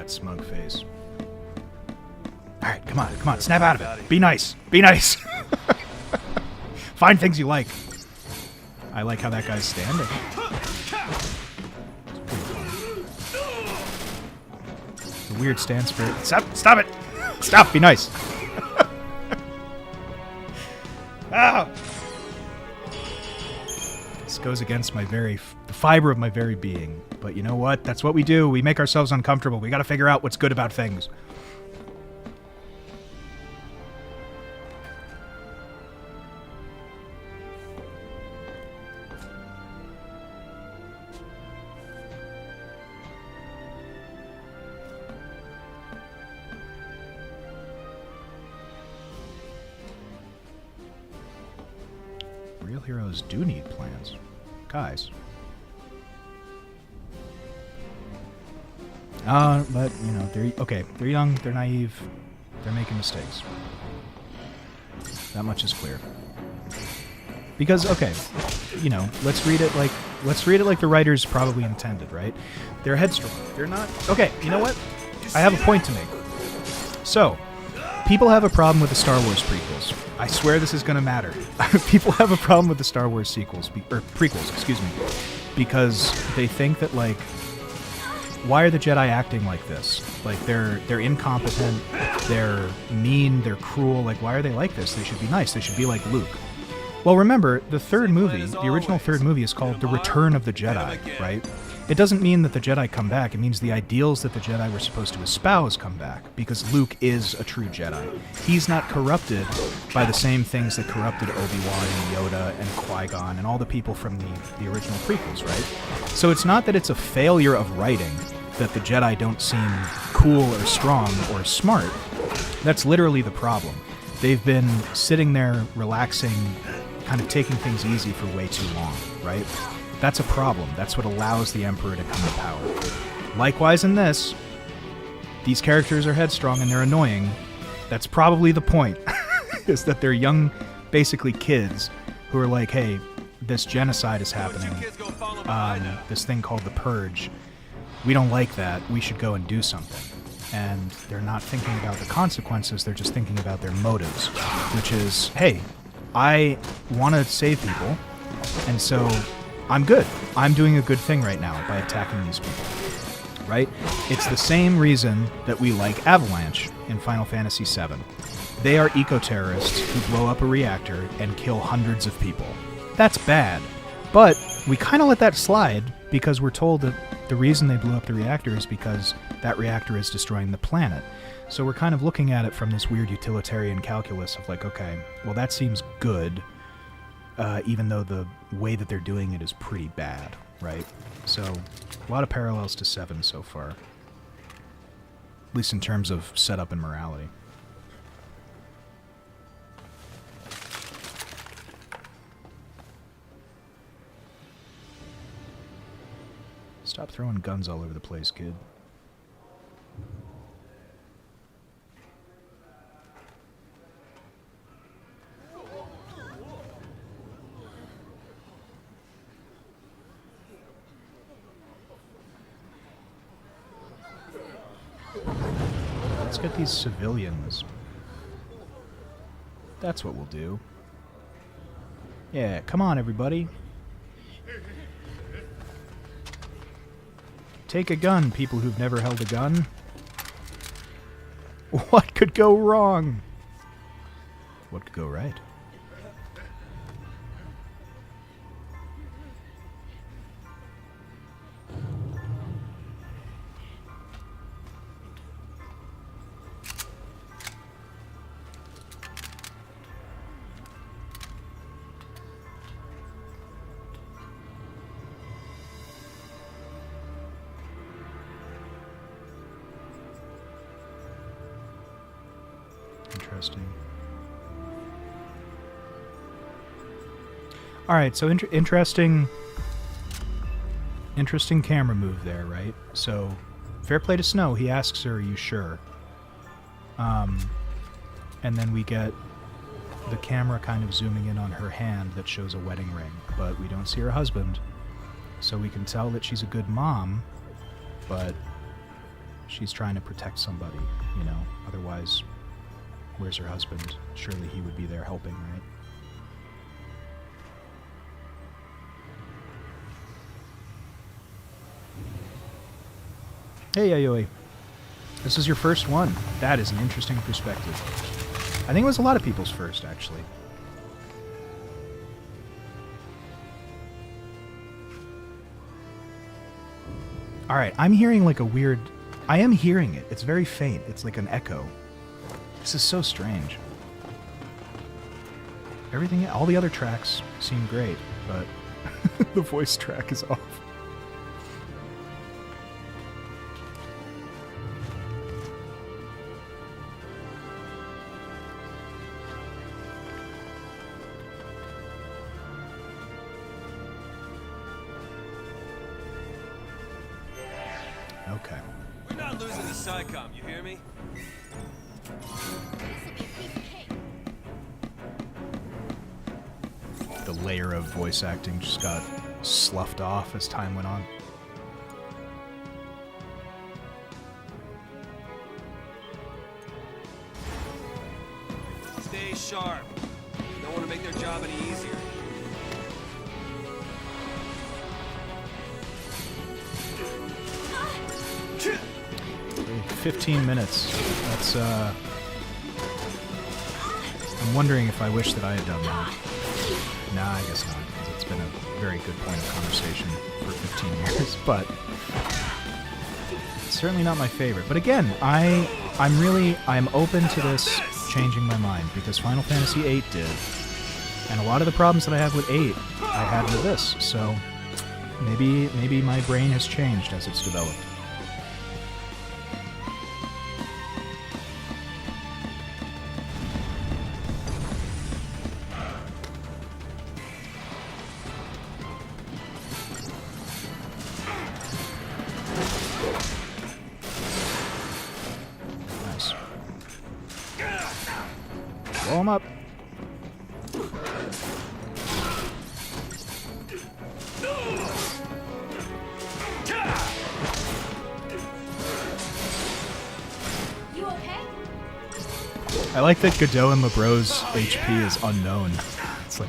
that smug face. Alright, come on, snap out of it. Be nice. Find things you like. I like how that guy's standing. It's a weird stance for it. Stop it! Stop, be nice. Ah! This goes against the fiber of my very being. But you know what? That's what we do. We make ourselves uncomfortable. We gotta figure out what's good about things. Real heroes do need plans. Guys. But, you know, they're young, they're naive, they're making mistakes. That much is clear. Because, okay, you know, let's read it like the writers probably intended, right? They're headstrong. They're not... Okay, you know what? I have a point to make. So, people have a problem with the Star Wars prequels. I swear this is going to matter. People have a problem with the Star Wars prequels, excuse me, because they think that, like, why are the Jedi acting like this? Like, they're incompetent, they're mean, they're cruel. Like, why are they like this? They should be nice. They should be like Luke. Well, remember, the third movie, the original third movie, is called The Return of the Jedi, right? It doesn't mean that the Jedi come back. It means the ideals that the Jedi were supposed to espouse come back, because Luke is a true Jedi. He's not corrupted by the same things that corrupted Obi-Wan and Yoda and Qui-Gon and all the people from the original prequels, right? So it's not that it's a failure of writing that the Jedi don't seem cool or strong or smart. That's literally the problem. They've been sitting there relaxing, kind of taking things easy for way too long, right? That's a problem. That's what allows the Emperor to come to power. Likewise in this, these characters are headstrong and they're annoying. That's probably the point, is that they're young, basically kids, who are like, hey, this genocide is happening, this thing called the Purge. We don't like that. We should go and do something. And they're not thinking about the consequences, they're just thinking about their motives, which is, hey, I want to save people, and so I'm good. I'm doing a good thing right now by attacking these people, right? It's the same reason that we like Avalanche in Final Fantasy VII. They are eco-terrorists who blow up a reactor and kill hundreds of people. That's bad, but we kind of let that slide because we're told that the reason they blew up the reactor is because that reactor is destroying the planet. So we're kind of looking at it from this weird utilitarian calculus of like, okay, well that seems good, even though the way that they're doing it is pretty bad, right? So a lot of parallels to 7 so far, at least in terms of setup and morality. Stop throwing guns all over the place, kid. Let's get these civilians. That's what we'll do. Yeah, come on, everybody. Take a gun, people who've never held a gun. What could go wrong? What could go right? Interesting. Alright, so interesting camera move there, right? So, fair play to Snow. He asks her, are you sure? And then we get the camera kind of zooming in on her hand that shows a wedding ring, but we don't see her husband. So we can tell that she's a good mom, but she's trying to protect somebody, you know. Otherwise, where's her husband? Surely he would be there helping, right? Hey, Yayoi. This is your first one. That is an interesting perspective. I think it was a lot of people's first, actually. Alright, I'm hearing like a weird... I am hearing it. It's very faint. It's like an echo. This is so strange. Everything... All the other tracks seem great, but the voice track is off. Okay. We're not losing the SciComm, you hear me? The layer of voice acting just got sloughed off as time went on. Stay sharp. Don't want to make their job any easier. 15 minutes. That's, I'm wondering if I wish that I had done that. Nah, I guess not, because it's been a very good point of conversation for 15 years, but it's certainly not my favorite. But again, I'm open to this changing my mind, because Final Fantasy VIII did, and a lot of the problems that I have with 8, I had with this, so maybe my brain has changed as it's developed. Blow him up. You okay? I like that Godot and LeBros's HP is unknown. It's like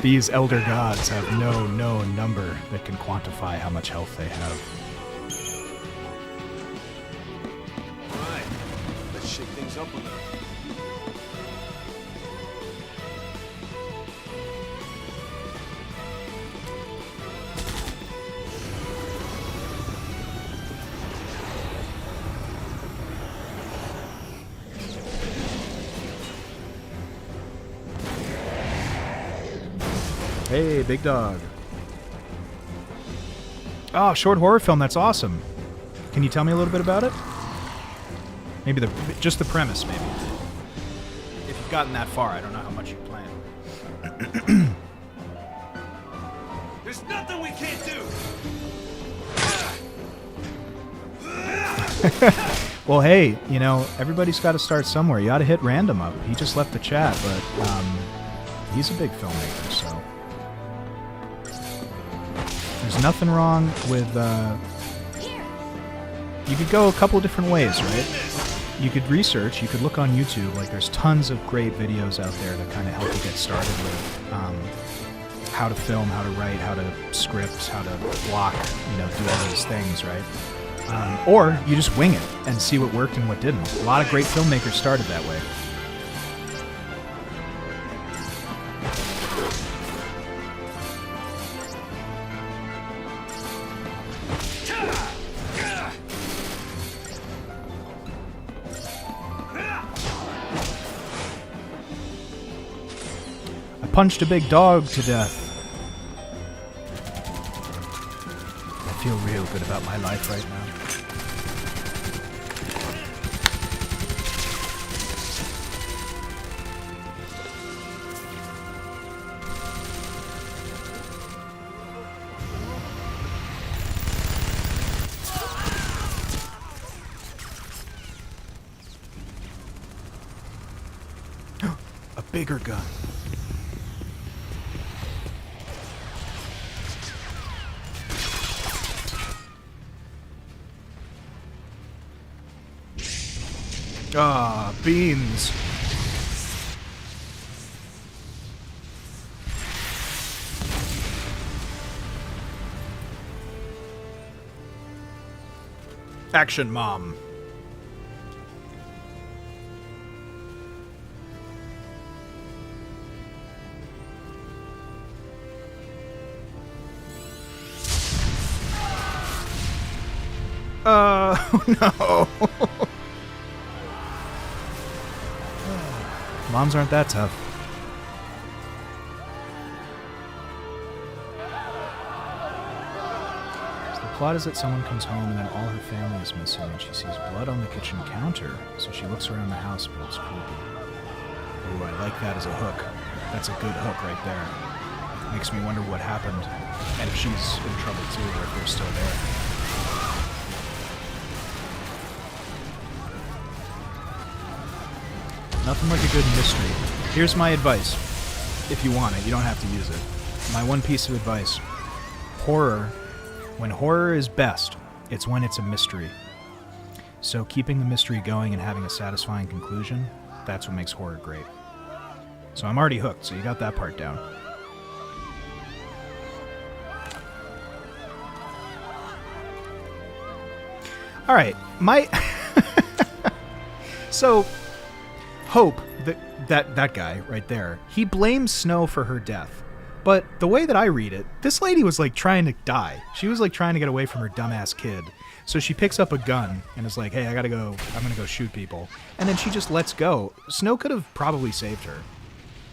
these elder gods have no known number that can quantify how much health they have. Right. Let's shake things up a little. Hey, big dog. Oh, short horror film. That's awesome. Can you tell me a little bit about it? Maybe just the premise, maybe. If you've gotten that far, I don't know how much you plan. There's nothing we can't do. Well, hey, you know, everybody's got to start somewhere. You ought to hit random up. He just left the chat, but he's a big filmmaker, so... There's nothing wrong with, you could go a couple different ways, right? You could research, you could look on YouTube, like there's tons of great videos out there that kind of help you get started with how to film, how to write, how to script, how to block, you know, do all those things, right? Or you just wing it and see what worked and what didn't. A lot of great filmmakers started that way. Punched a big dog to death. I feel real good about my life right now. A bigger gun. Ah, beans. Action, Mom. No. Moms aren't that tough. So the plot is that someone comes home and then all her family is missing and she sees blood on the kitchen counter, so she looks around the house, but it's creepy. Ooh, I like that as a hook. That's a good hook right there. Makes me wonder what happened and if she's in trouble too, or if they're still there. Nothing like a good mystery. Here's my advice. If you want it, you don't have to use it. My one piece of advice. Horror, when horror is best, it's when it's a mystery. So keeping the mystery going and having a satisfying conclusion, that's what makes horror great. So I'm already hooked, so you got that part down. Alright, my... So... Hope, that guy right there, he blames Snow for her death. But the way that I read it, this lady was like trying to die. She was like trying to get away from her dumbass kid. So she picks up a gun and is like, hey, I'm gonna go shoot people. And then she just lets go. Snow could have probably saved her.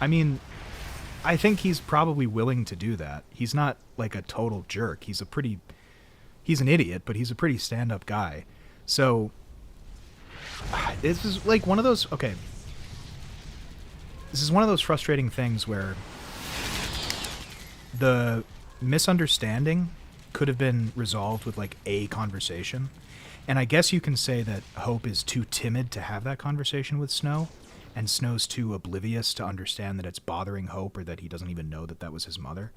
I mean, I think he's probably willing to do that. He's not like a total jerk. He's an idiot, but he's a pretty stand-up guy. So, this is like one of those, okay. This is one of those frustrating things where the misunderstanding could have been resolved with like a conversation. And I guess you can say that Hope is too timid to have that conversation with Snow, and Snow's too oblivious to understand that it's bothering Hope or that he doesn't even know that that was his mother.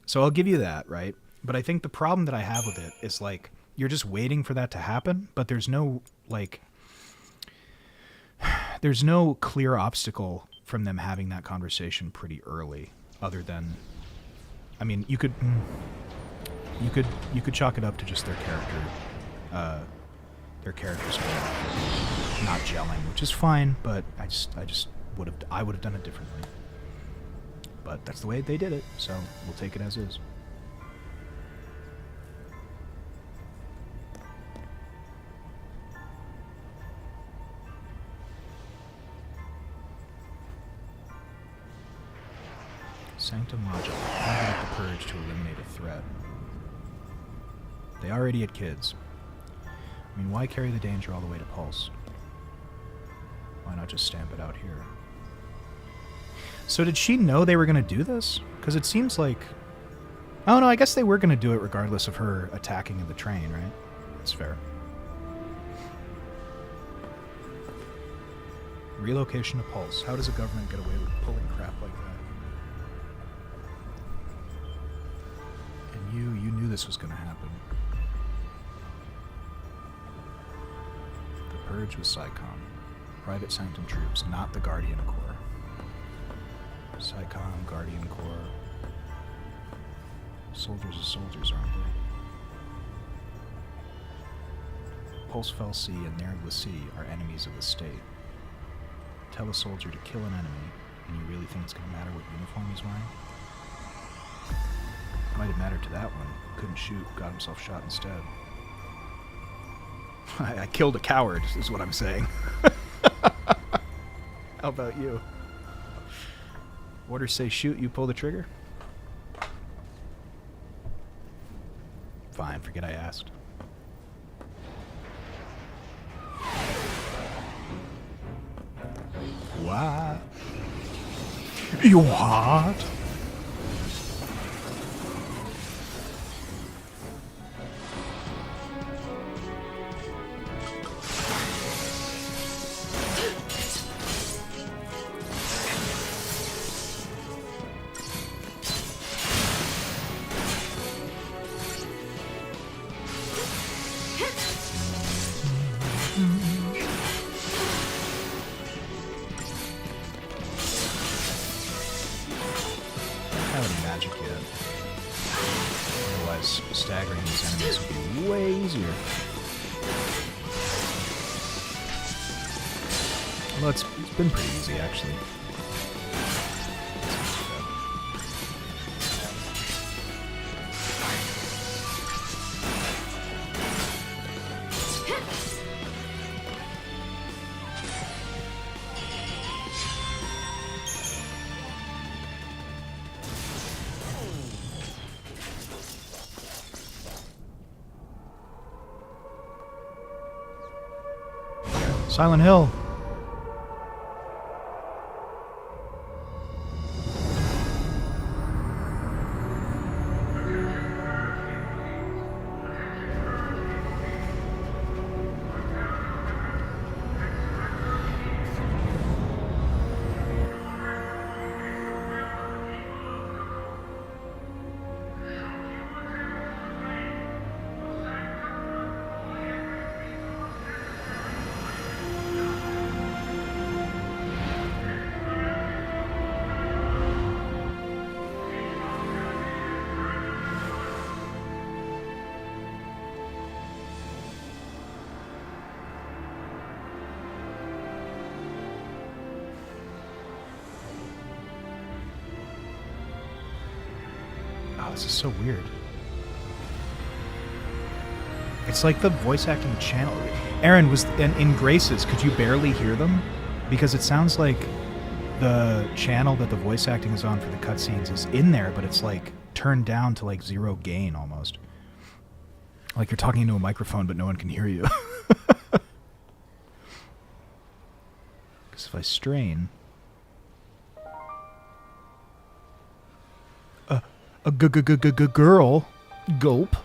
So I'll give you that, right? But I think the problem that I have with it is like you're just waiting for that to happen, but there's no clear obstacle from them having that conversation pretty early, other than, I mean, you could chalk it up to just their characters not gelling, which is fine, but I would have done it differently. But that's the way they did it, so we'll take it as is. Sanctum Logic. Target the Purge to eliminate a threat. They already had kids. I mean, why carry the danger all the way to Pulse? Why not just stamp it out here? So did she know they were going to do this? Because it seems like... Oh no, I guess they were going to do it regardless of her attacking the train, right? That's fair. Relocation to Pulse. How does a government get away with pulling crap like that? You knew this was going to happen. The Purge was PSICOM. Private Sanctum troops, not the Guardian Corps. PSICOM, Guardian Corps. Soldiers are soldiers, aren't they? Pulse Fel C and Nairn C are enemies of the state. Tell a soldier to kill an enemy, and you really think it's going to matter what uniform he's wearing? Might have mattered to that one. Couldn't shoot, got himself shot instead. I killed a coward, is what I'm saying. How about you? Orders say shoot, you pull the trigger? Fine, forget I asked. What? You what? chance staggering these enemies would be way easier. Well, it's been pretty easy, actually. Silent Hill. Oh, this is so weird. It's like the voice acting channel. Aaron, was in Graces, could you barely hear them? Because it sounds like the channel that the voice acting is on for the cutscenes is in there, but it's like turned down to like 0 gain almost. Like you're talking into a microphone, but no one can hear you. Because if I strain... A girl. Gulp.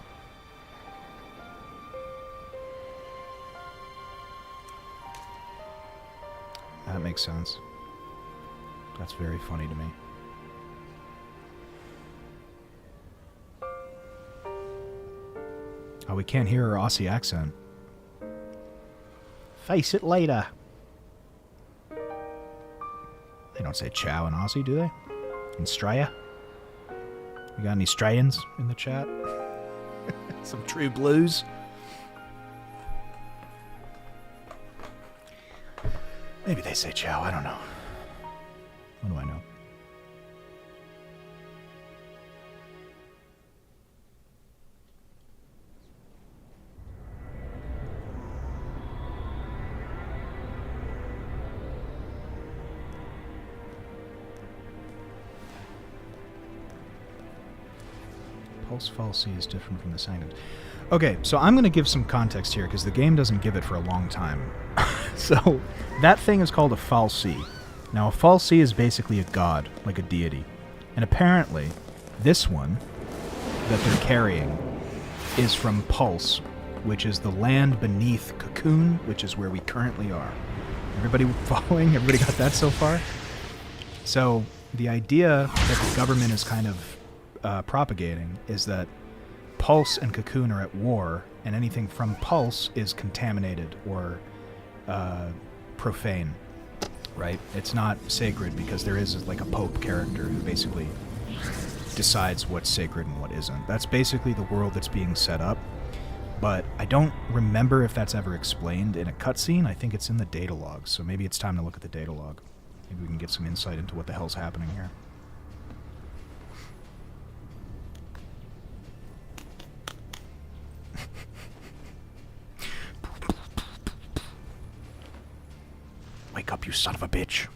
That makes sense. That's very funny to me. Oh, we can't hear her Aussie accent. Face it later. They don't say chow in Aussie, do they? In Straya? You got any Strayans in the chat? Some true blues? Maybe they say chow, I don't know. What do I know? Pulse falsi is different from the Sanctum. Okay, so I'm going to give some context here because the game doesn't give it for a long time. So that thing is called a falsi. Now a falsi is basically a god, like a deity. And apparently this one that they're carrying is from Pulse, which is the land beneath Cocoon, which is where we currently are. Everybody following? Everybody got that so far? So the idea that the government is kind of propagating is that Pulse and Cocoon are at war, and anything from Pulse is contaminated or profane, right? It's not sacred because there is like a pope character who basically decides what's sacred and what isn't. That's basically the world that's being set up, but I don't remember if that's ever explained in a cutscene. I think it's in the data log, so maybe it's time to look at the data log. Maybe we can get some insight into what the hell's happening here. Wake up, you son of a bitch.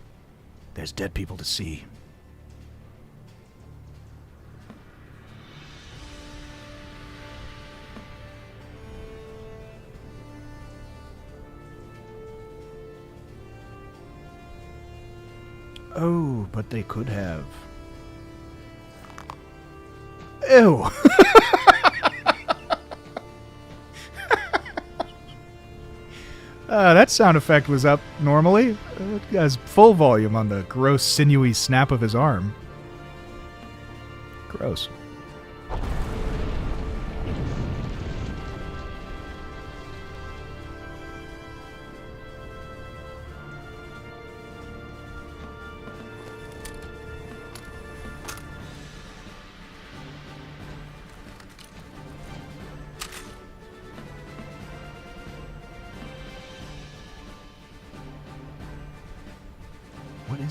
There's dead people to see. Oh, but they could have. Ew! That sound effect was up normally. It has full volume on the gross, sinewy snap of his arm. Gross.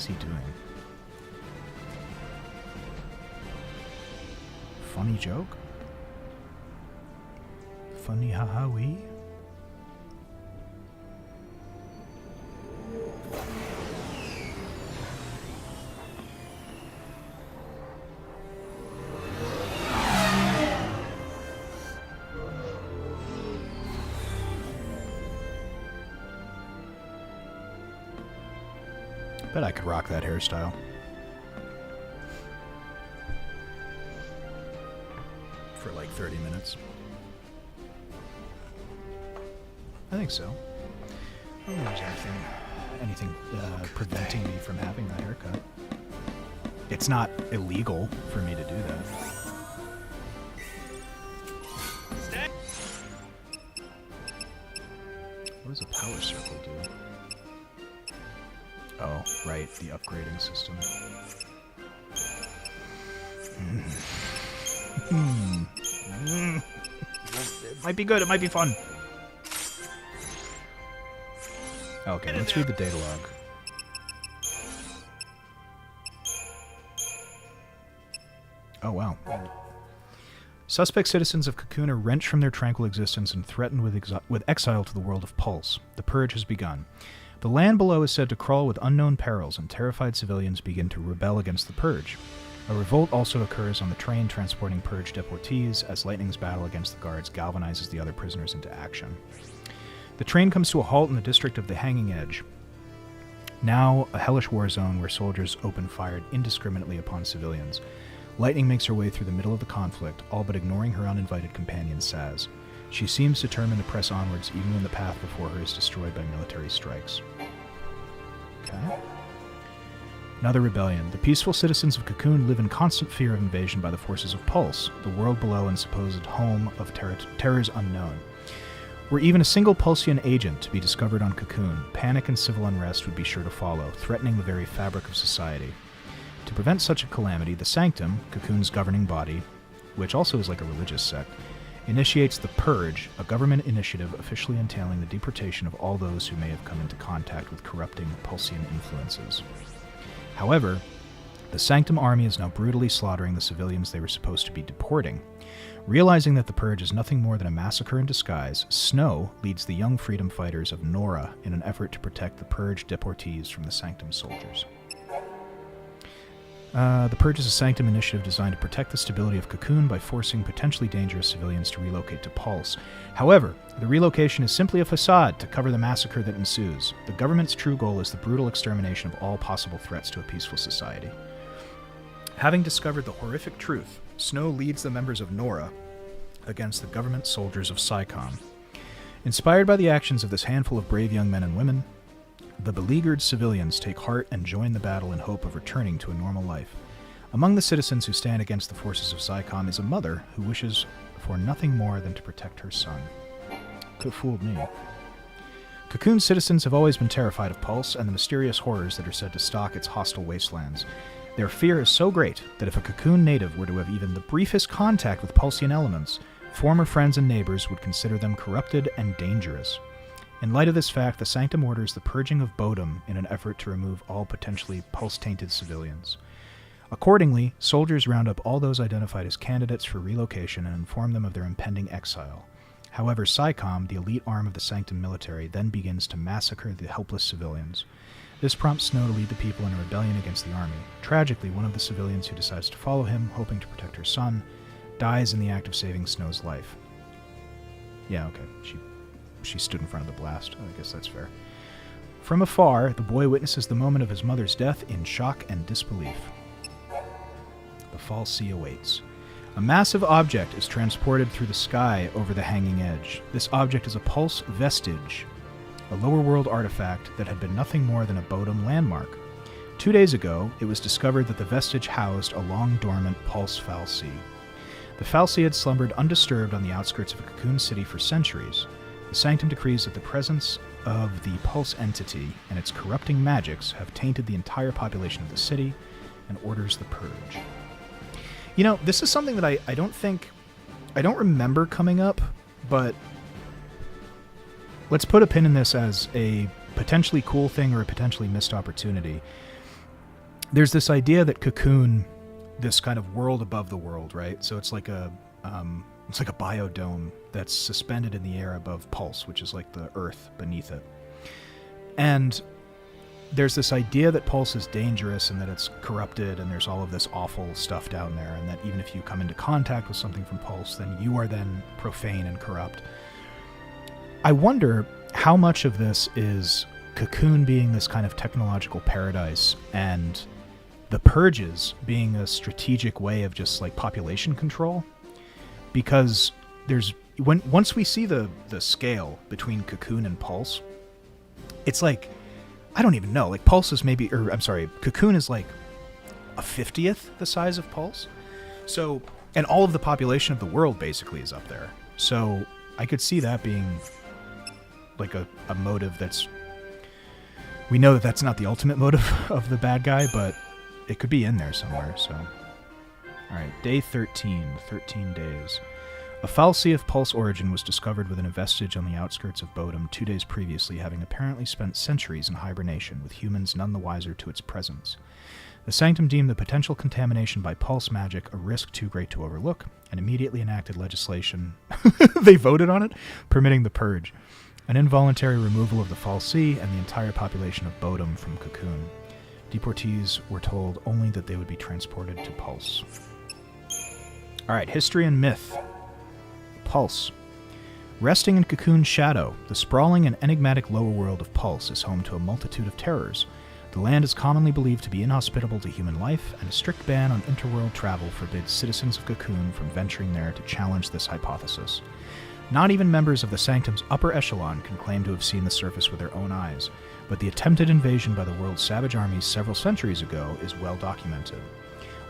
is he doing? Funny joke? Funny haha-wee? Bet I could rock that hairstyle. For like 30 minutes. I think so. I don't think there's anything preventing me from having that haircut. It's not illegal for me to do that. What does a power circle do? Oh, right, the upgrading system. It might be good, it might be fun. Okay, let's read the data log. Oh, wow. Suspect citizens of Cocoon are wrenched from their tranquil existence and threatened with exile to the world of Pulse. The purge has begun. The land below is said to crawl with unknown perils, and terrified civilians begin to rebel against the purge. A revolt also occurs on the train transporting purge deportees, as Lightning's battle against the guards galvanizes the other prisoners into action. The train comes to a halt in the district of the Hanging Edge, now a hellish war zone where soldiers open fire indiscriminately upon civilians. Lightning makes her way through the middle of the conflict, all but ignoring her uninvited companion Saz. She seems determined to press onwards even when the path before her is destroyed by military strikes. Okay. Another rebellion. The peaceful citizens of Cocoon live in constant fear of invasion by the forces of Pulse, the world below and supposed home of terrors unknown. Were even a single Pulsian agent to be discovered on Cocoon, panic and civil unrest would be sure to follow, threatening the very fabric of society. To prevent such a calamity, the Sanctum, Cocoon's governing body, which also is like a religious sect, initiates the Purge, a government initiative officially entailing the deportation of all those who may have come into contact with corrupting Pulsian influences. However, the Sanctum army is now brutally slaughtering the civilians they were supposed to be deporting. Realizing that the Purge is nothing more than a massacre in disguise, Snow leads the young freedom fighters of Nora in an effort to protect the Purge deportees from the Sanctum soldiers. The Purge is a Sanctum initiative designed to protect the stability of Cocoon by forcing potentially dangerous civilians to relocate to Pulse. However, the relocation is simply a facade to cover the massacre that ensues. The government's true goal is the brutal extermination of all possible threats to a peaceful society. Having discovered the horrific truth, Snow leads the members of Nora against the government soldiers of Psycom. Inspired by the actions of this handful of brave young men and women, the beleaguered civilians take heart and join the battle in hope of returning to a normal life. Among the citizens who stand against the forces of Psycom is a mother who wishes for nothing more than to protect her son. Could have fooled me. Cocoon citizens have always been terrified of Pulse and the mysterious horrors that are said to stalk its hostile wastelands. Their fear is so great that if a Cocoon native were to have even the briefest contact with Pulsian elements, former friends and neighbors would consider them corrupted and dangerous. In light of this fact, the Sanctum orders the purging of Bodum in an effort to remove all potentially Pulse-tainted civilians. Accordingly, soldiers round up all those identified as candidates for relocation and inform them of their impending exile. However, Psycom, the elite arm of the Sanctum military, then begins to massacre the helpless civilians. This prompts Snow to lead the people in a rebellion against the army. Tragically, one of the civilians who decides to follow him, hoping to protect her son, dies in the act of saving Snow's life. Yeah, okay, she stood in front of the blast. I guess that's fair. From afar, the boy witnesses the moment of his mother's death in shock and disbelief. The fall sea awaits. A massive object is transported through the sky over the Hanging Edge. This object is a Pulse vestige, a lower world artifact that had been nothing more than a Bodum landmark. 2 days ago, it was discovered that the vestige housed a long-dormant Pulse fal'Cie. The fal'Cie had slumbered undisturbed on the outskirts of a Cocoon city for centuries. The Sanctum decrees that the presence of the Pulse entity and its corrupting magics have tainted the entire population of the city and orders the purge. You know, this is something that I don't remember coming up, but let's put a pin in this as a potentially cool thing or a potentially missed opportunity. there's this idea that Cocoon, this kind of world above the world, right? So it's like a biodome that's suspended in the air above Pulse, which is like the earth beneath it. And there's this idea that Pulse is dangerous and that it's corrupted and there's all of this awful stuff down there, and that even if you come into contact with something from Pulse, then you are then profane and corrupt. I wonder how much of this is Cocoon being this kind of technological paradise and the purges being a strategic way of just like population control. Because once we see the scale between Cocoon and Pulse, it's like, I don't even know, like Pulse is Cocoon is like a 50th the size of Pulse. So, and all of the population of the world basically is up there. So I could see that being like a motive that's, we know that that's not the ultimate motive of the bad guy, but it could be in there somewhere, so. Alright, day 13, 13 days. A fal'Cie of Pulse origin was discovered within a vestige on the outskirts of Bodom 2 days previously, having apparently spent centuries in hibernation, with humans none the wiser to its presence. The Sanctum deemed the potential contamination by Pulse magic a risk too great to overlook, and immediately enacted legislation, they voted on it, permitting the purge, an involuntary removal of the fal'Cie and the entire population of Bodom from Cocoon. Deportees were told only that they would be transported to Pulse. Alright, history and myth. Pulse. Resting in Cocoon's shadow, the sprawling and enigmatic lower world of Pulse is home to a multitude of terrors. The land is commonly believed to be inhospitable to human life, and a strict ban on interworld travel forbids citizens of Cocoon from venturing there to challenge this hypothesis. Not even members of the Sanctum's upper echelon can claim to have seen the surface with their own eyes, but the attempted invasion by the world's savage armies several centuries ago is well documented.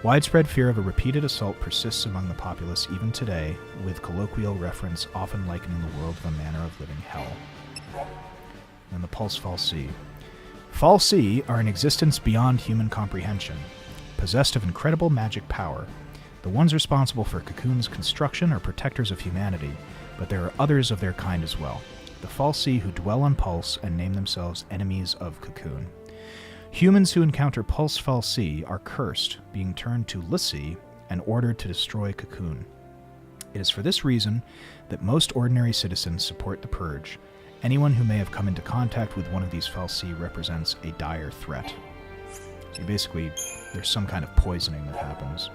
Widespread fear of a repeated assault persists among the populace even today, with colloquial reference often likening the world of a manner of living hell. And the Pulse fal'Cie. fal'Cie are in existence beyond human comprehension, possessed of incredible magic power. The ones responsible for Cocoon's construction are protectors of humanity, but there are others of their kind as well. The fal'Cie who dwell on Pulse and name themselves enemies of Cocoon. Humans who encounter Pulse fal'Cie are cursed, being turned to l'Cie and ordered to destroy Cocoon. It is for this reason that most ordinary citizens support the Purge. Anyone who may have come into contact with one of these fal'Cie represents a dire threat. So basically, there's some kind of poisoning that happens.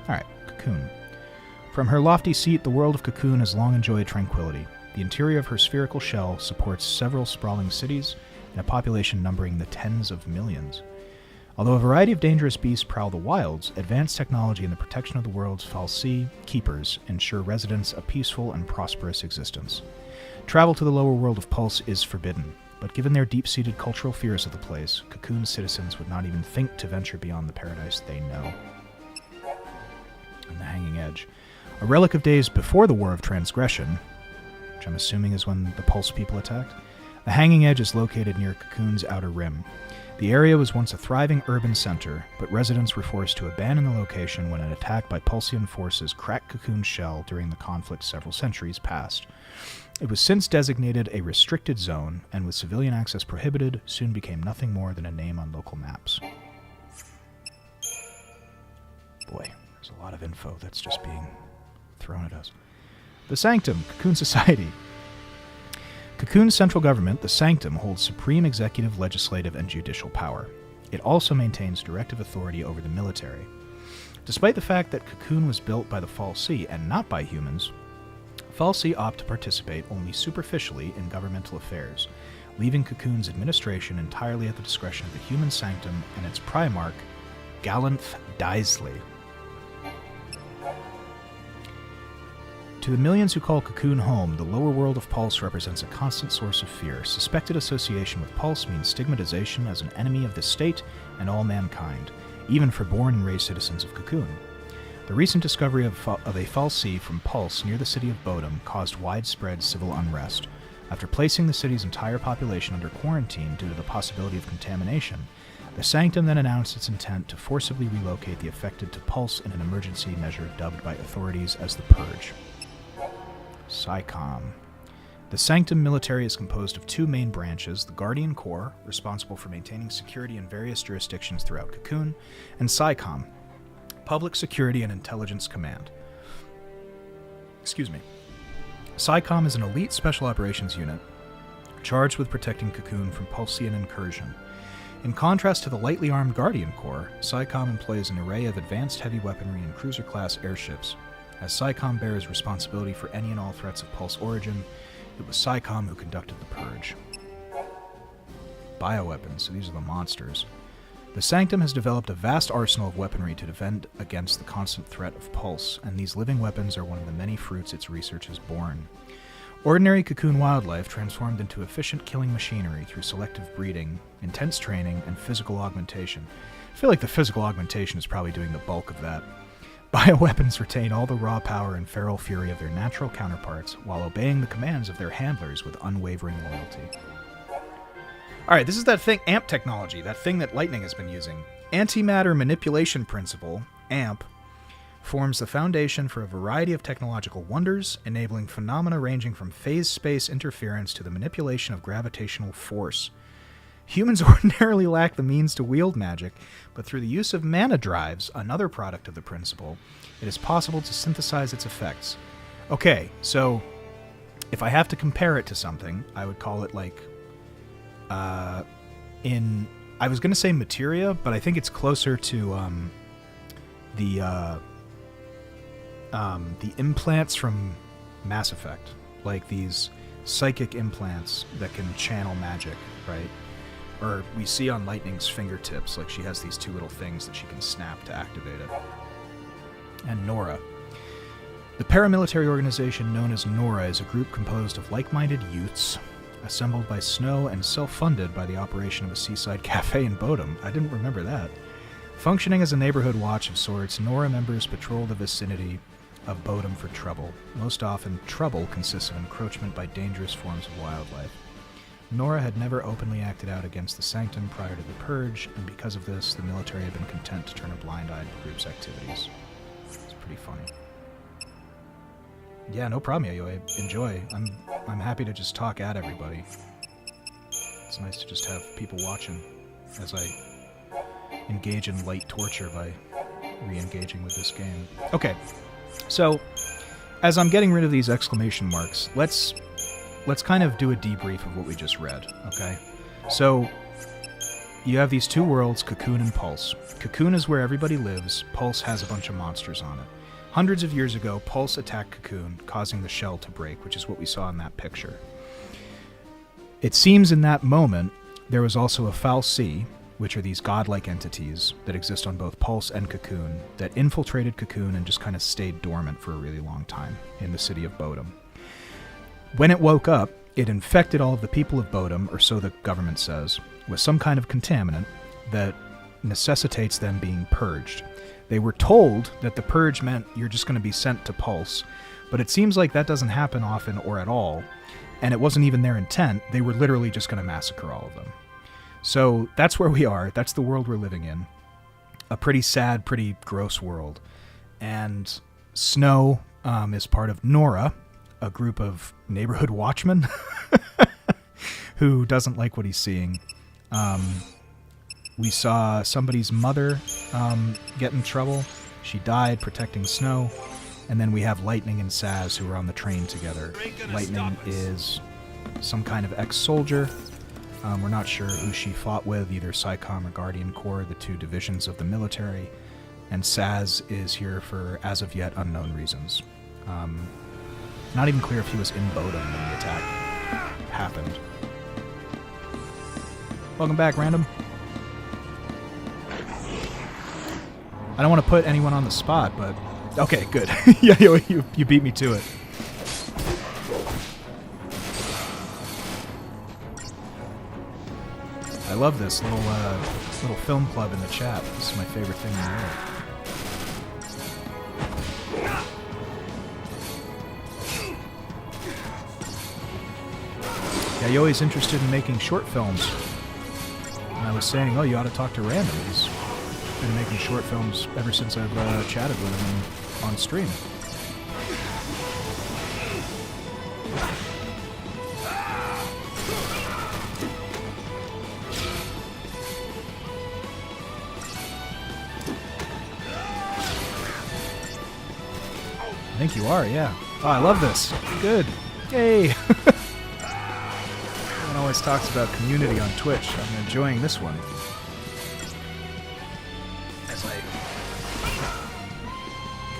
Alright, Cocoon. From her lofty seat, the world of Cocoon has long enjoyed tranquility. The interior of her spherical shell supports several sprawling cities, and a population numbering the tens of millions. Although a variety of dangerous beasts prowl the wilds, advanced technology and the protection of the world's fal'Cie keepers ensure residents a peaceful and prosperous existence. Travel to the lower world of Pulse is forbidden, but given their deep-seated cultural fears of the place, Cocoon's citizens would not even think to venture beyond the paradise they know. And the Hanging Edge. A relic of days before the War of Transgression, which I'm assuming is when the Pulse people attacked, the Hanging Edge is located near Cocoon's outer rim. The area was once a thriving urban center, but residents were forced to abandon the location when an attack by Pulsian forces cracked Cocoon's shell during the conflict several centuries past. It was since designated a restricted zone, and with civilian access prohibited, soon became nothing more than a name on local maps. Boy, there's a lot of info that's just being thrown at us. The Sanctum, Cocoon Society. Cocoon's central government, the Sanctum, holds supreme executive, legislative, and judicial power. It also maintains directive authority over the military. Despite the fact that Cocoon was built by the fal'Cie and not by humans, fal'Cie opt to participate only superficially in governmental affairs, leaving Cocoon's administration entirely at the discretion of the human Sanctum and its Primarch, Galanth Daisley. To the millions who call Cocoon home, the lower world of Pulse represents a constant source of fear. Suspected association with Pulse means stigmatization as an enemy of the state and all mankind, even for born and raised citizens of Cocoon. The recent discovery of a fal'Cie from Pulse near the city of Bodom caused widespread civil unrest. After placing the city's entire population under quarantine due to the possibility of contamination, the Sanctum then announced its intent to forcibly relocate the affected to Pulse in an emergency measure dubbed by authorities as the Purge. SciComm. The Sanctum military is composed of two main branches, the Guardian Corps, responsible for maintaining security in various jurisdictions throughout Cocoon, and PSICOM, Public Security and Intelligence Command. Excuse me. PSICOM is an elite special operations unit charged with protecting Cocoon from Pulsian incursion. In contrast to the lightly armed Guardian Corps, PSICOM employs an array of advanced heavy weaponry and cruiser-class airships. As PSICOM bears responsibility for any and all threats of Pulse origin, it was PSICOM who conducted the Purge. Bioweapons, so these are the monsters. The Sanctum has developed a vast arsenal of weaponry to defend against the constant threat of Pulse, and these living weapons are one of the many fruits its research has borne. Ordinary Cocoon wildlife transformed into efficient killing machinery through selective breeding, intense training, and physical augmentation. I feel like the physical augmentation is probably doing the bulk of that. Bioweapons retain all the raw power and feral fury of their natural counterparts while obeying the commands of their handlers with unwavering loyalty. Alright, this is that thing, AMP technology, that thing that Lightning has been using. Antimatter Manipulation Principle, AMP, forms the foundation for a variety of technological wonders, enabling phenomena ranging from phase-space interference to the manipulation of gravitational force. Humans ordinarily lack the means to wield magic, but through the use of mana drives, another product of the principle, it is possible to synthesize its effects. Okay, so if I have to compare it to something, I would call it like, I was going to say materia, but I think it's closer to the implants from Mass Effect, like these psychic implants that can channel magic, right? Or we see on Lightning's fingertips, like she has these two little things that she can snap to activate it. And Nora. The paramilitary organization known as Nora is a group composed of like-minded youths, assembled by Snow and self-funded by the operation of a seaside cafe in Bodom. I didn't remember that. Functioning as a neighborhood watch of sorts, Nora members patrol the vicinity of Bodom for trouble. Most often, trouble consists of encroachment by dangerous forms of wildlife. Nora had never openly acted out against the Sanctum prior to the Purge, and because of this, the military had been content to turn a blind eye to the group's activities. It's pretty funny. Yeah, no problem, Yayoi. Enjoy. I'm happy to just talk at everybody. It's nice to just have people watching as I engage in light torture by re-engaging with this game. Okay, so as I'm getting rid of these exclamation marks, let's kind of do a debrief of what we just read, okay? So you have these two worlds, Cocoon and Pulse. Cocoon is where everybody lives. Pulse has a bunch of monsters on it. Hundreds of years ago, Pulse attacked Cocoon, causing the shell to break, which is what we saw in that picture. It seems in that moment, there was also a fal'Cie, which are these godlike entities that exist on both Pulse and Cocoon, that infiltrated Cocoon and just kind of stayed dormant for a really long time in the city of Bodom. When it woke up, it infected all of the people of Bodom, or so the government says, with some kind of contaminant that necessitates them being purged. They were told that the purge meant you're just going to be sent to Pulse, but it seems like that doesn't happen often or at all, and it wasn't even their intent. They were literally just going to massacre all of them. So that's where we are. That's the world we're living in. A pretty sad, pretty gross world. And Snow is part of Nora, a group of neighborhood watchmen who doesn't like what he's seeing. We saw somebody's mother get in trouble. She died protecting Snow. And then we have Lightning and Saz who are on the train together. Lightning is some kind of ex-soldier. We're not sure who she fought with, either PSICOM or Guardian Corps, the two divisions of the military. And Saz is here for, as of yet, unknown reasons. Not even clear if he was in Bodom when the attack happened. Welcome back, Random. I don't want to put anyone on the spot, but... Okay, good. Yeah, you beat me to it. I love this little film club in the chat. This is my favorite thing in the world. Yeah, Yoi's interested in making short films. And I was saying, oh, you ought to talk to Random. He's been making short films ever since I've chatted with him on stream. think you are, yeah. Oh, I love this. Good. Yay! Everyone always talks about community on Twitch. I'm enjoying this one. As I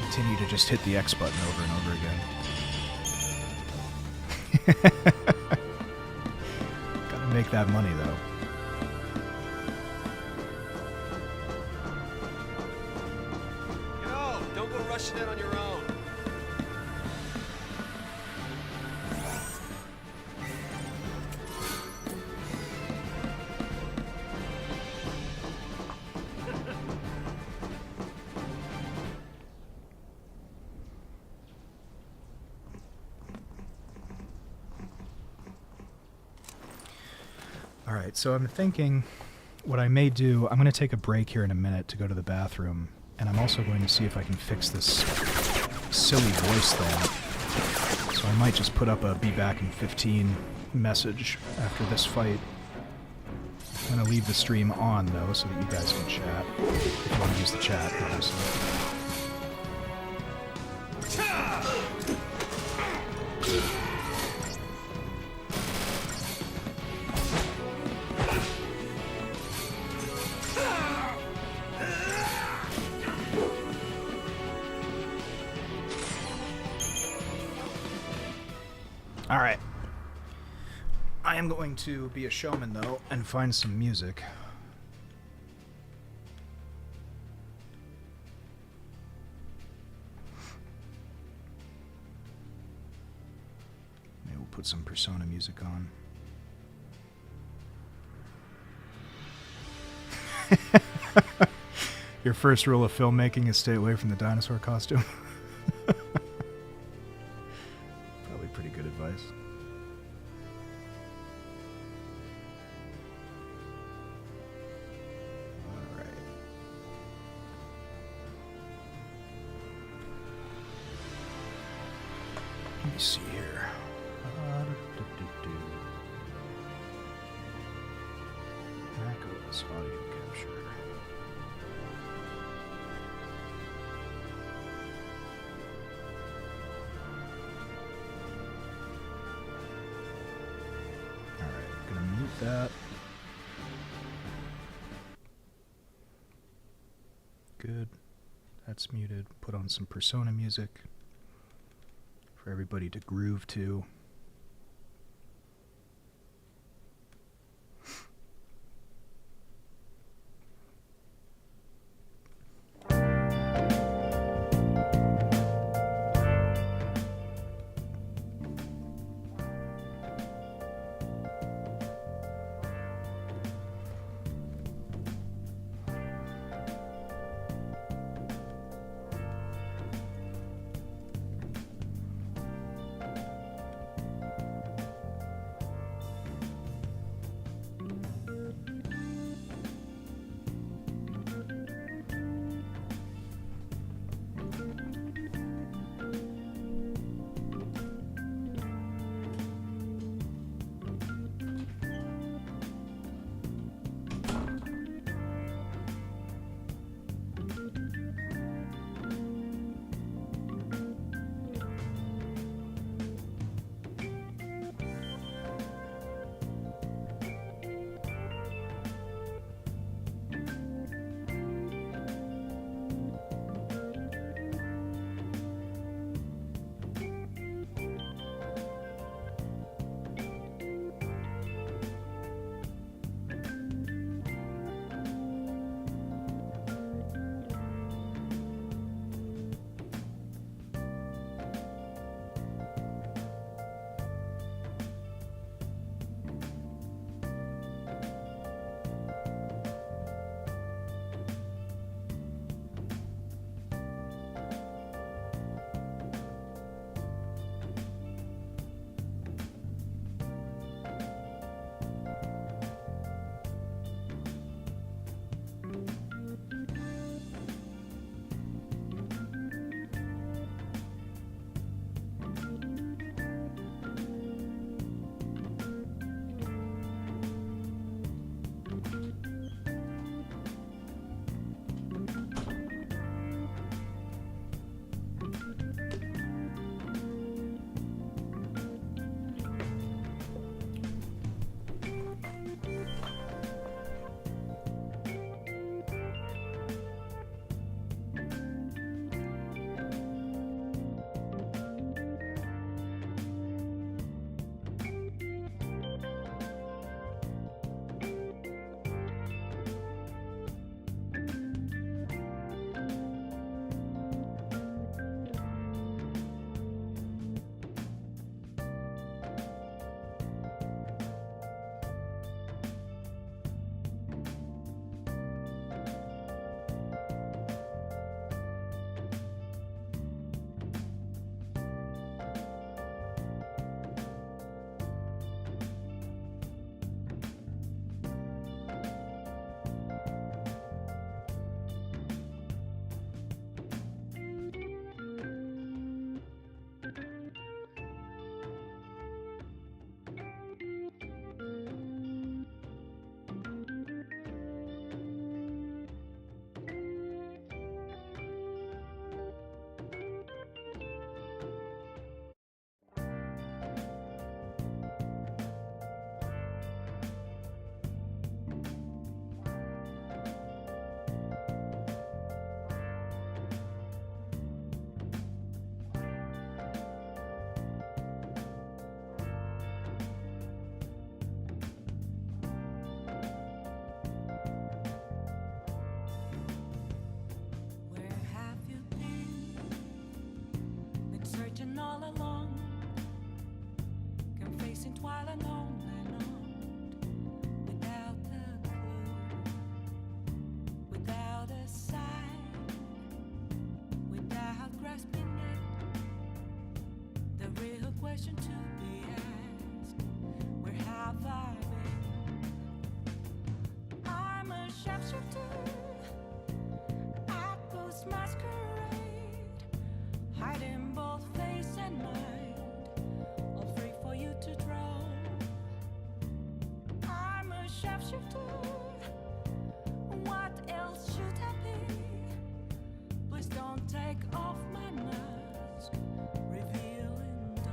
continue to just hit the X button over and over again. Gotta make that money, though. Yo, don't go rushing in on your own. Alright, so I'm thinking what I may do, I'm going to take a break here in a minute to go to the bathroom, and I'm also going to see if I can fix this silly voice thing. So I might just put up a be back in 15 message after this fight. I'm going to leave the stream on, though, so that you guys can chat. If you want to use the chat, obviously. Alright. I am going to be a showman, though, and find some music. Maybe we'll put some Persona music on. Your first rule of filmmaking is stay away from the dinosaur costume. Probably pretty good advice. Alright. Let me see here. MacOS audio capture. That. Good. That's muted. Put on some Persona music for everybody to groove to. question to be asked. Where have I been? I'm a sharpshooter at Post Masquerade, hiding both face and mind, all free for you to draw. I'm a sharpshooter. What else should I be? Please don't take off my mask, revealing dark.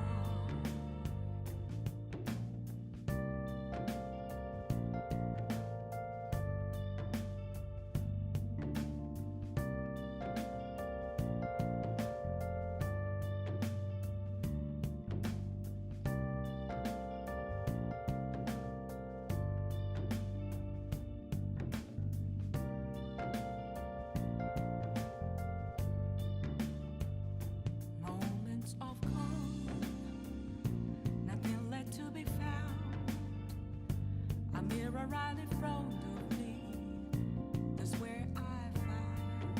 Moments of calm, nothing left to be found. A mirror right in front of me, that's where I found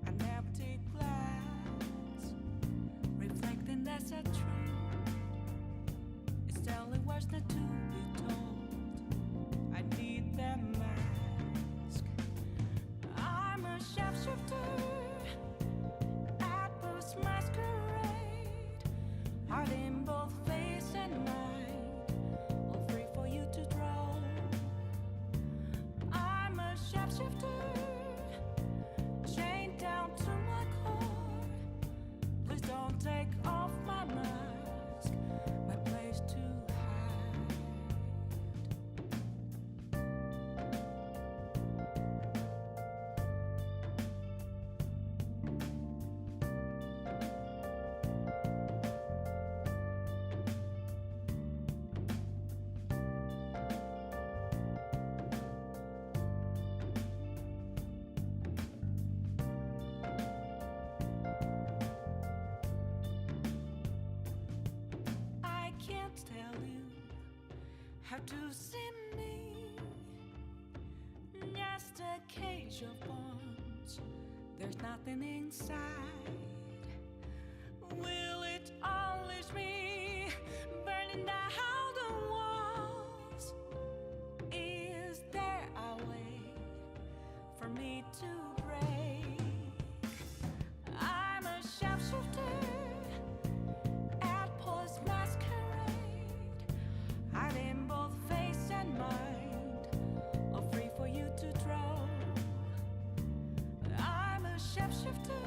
an empty glass, reflecting that's a truth. It's telling words not to be told. I need that mask. I'm a sharpshooter at Post Masquerade, hiding both face and mind, all free for you to draw. I'm a sharpshooter, chained down to my core. Please don't take off my mask, my place to hide. I can't tell you how to see me. Just a cage of bones. There's nothing inside. Will it unleash me, burning down the walls? Is there a way for me to break? I'm a sharpshooter at Post Masquerade, hiding both face and mind, all free for you to draw. I'm a sharpshooter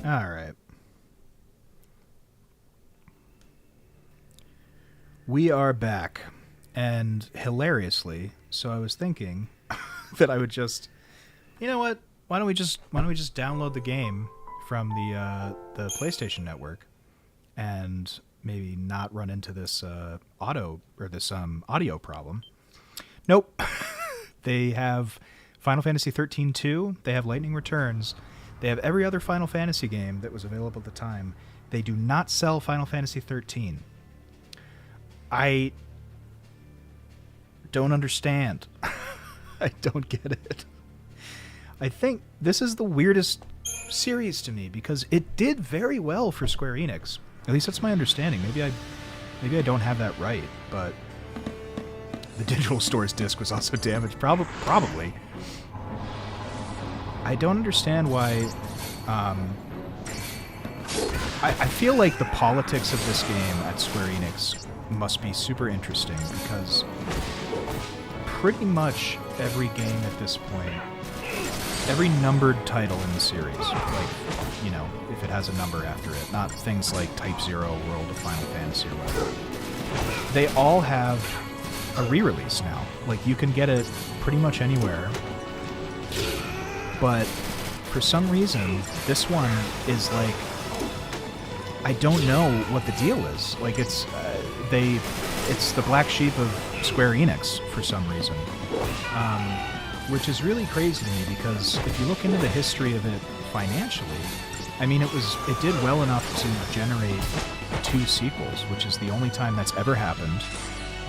All right. We are back. And hilariously, so I was thinking that I would just, you know what? Why don't we just download the game from the PlayStation Network and maybe not run into this audio problem. Nope. They have Final Fantasy XIII 2. They have Lightning Returns. They have every other Final Fantasy game that was available at the time. They do not sell Final Fantasy XIII. I don't understand. I don't get it. I think this is the weirdest series to me because it did very well for Square Enix. At least that's my understanding. Maybe I don't have that right, but the digital store's disc was also damaged. Probably. I don't understand why. I feel like the politics of this game at Square Enix must be super interesting because pretty much every game at this point, every numbered title in the series, like, you know, if it has a number after it, not things like Type 0, World of Final Fantasy or whatever, they all have a re-release now. Like, you can get it pretty much anywhere, but for some reason, this one is like, I don't know what the deal is. Like, it's the black sheep of Square Enix for some reason, which is really crazy to me because if you look into the history of it financially, I mean, it did well enough to generate 2 sequels, which is the only time that's ever happened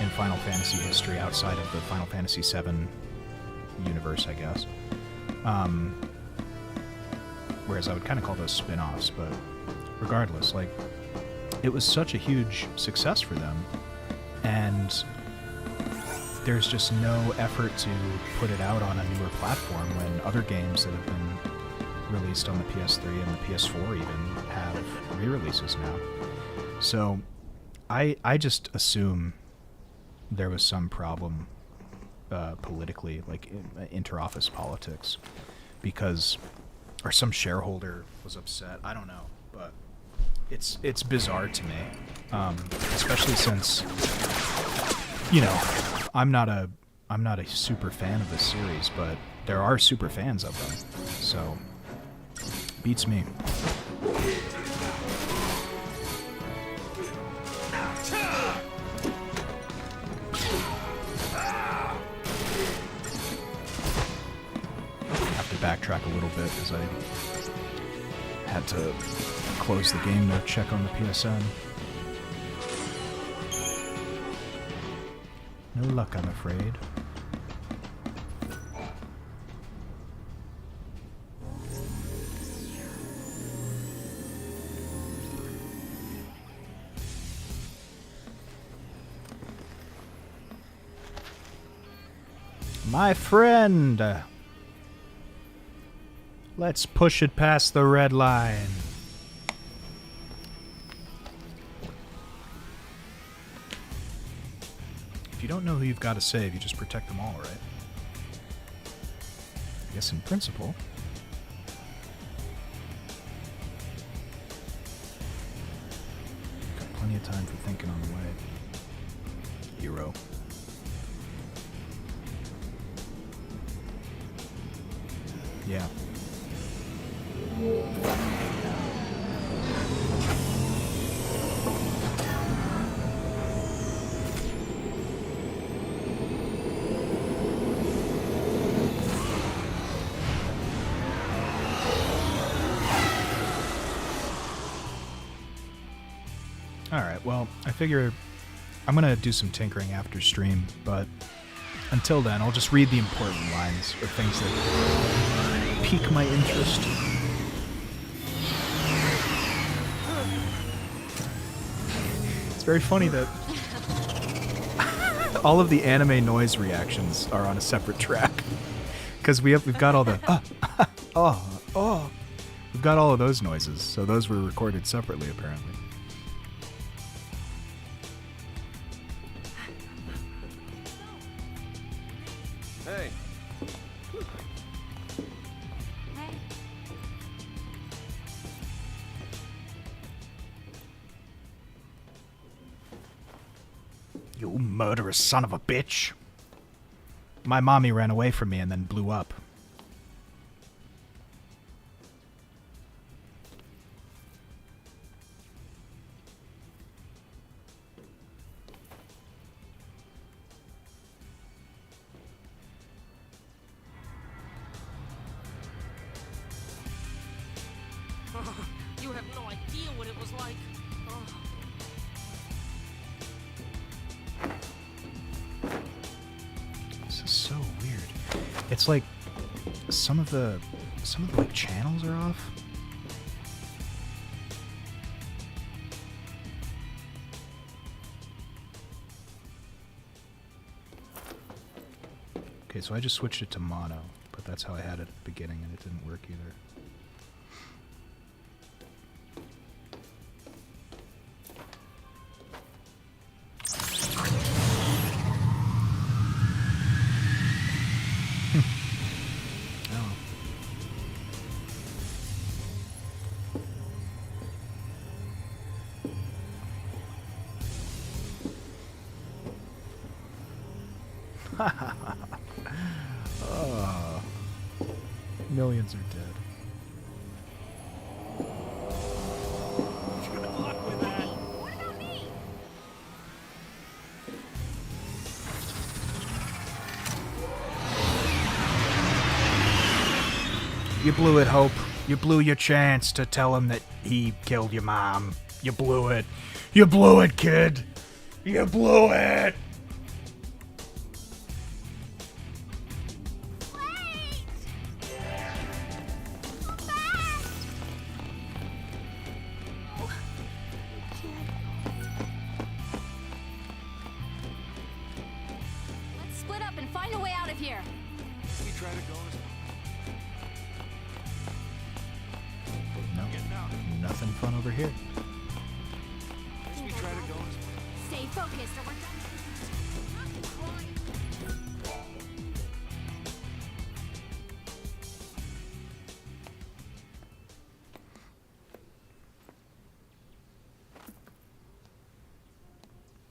in Final Fantasy history outside of the Final Fantasy VII universe, I guess. Whereas I would kind of call those spin-offs, but regardless, like, it was such a huge success for them, and there's just no effort to put it out on a newer platform when other games that have been released on the PS3 and the PS4 even have re-releases now. So I just assume there was some problem politically, like inter-office politics, or some shareholder was upset. I don't know, but it's bizarre to me, especially since, you know, I'm not a super fan of this series, but there are super fans of them, so beats me. Have to backtrack a little bit because I had to close the game to check on the PSN. No luck, I'm afraid. My friend! Let's push it past the red line. If you don't know who you've got to save, you just protect them all, right? I guess in principle. Got plenty of time for thinking on the way. Hero. Yeah. Alright, well, I figure I'm going to do some tinkering after stream, but until then, I'll just read the important lines or things that pique my interest. It's very funny that all of the anime noise reactions are on a separate track, because we've got all the we've got all of those noises, so those were recorded separately apparently. Hey. Hey. You murderous son of a bitch. My mommy ran away from me and then blew up. You have no idea what it was like. This is so weird. It's like some of the like channels are off. Okay, so I just switched it to mono, but that's how I had it at the beginning and it didn't work either. Oh, millions are dead. Good luck with that. What about me? You blew it, Hope. You blew your chance to tell him that he killed your mom. You blew it. You blew it, kid. You blew it. Let's split up and find a way out of here. We try to go as No, Getting out. nothing fun over here. we try to go as Stay focused or we're done.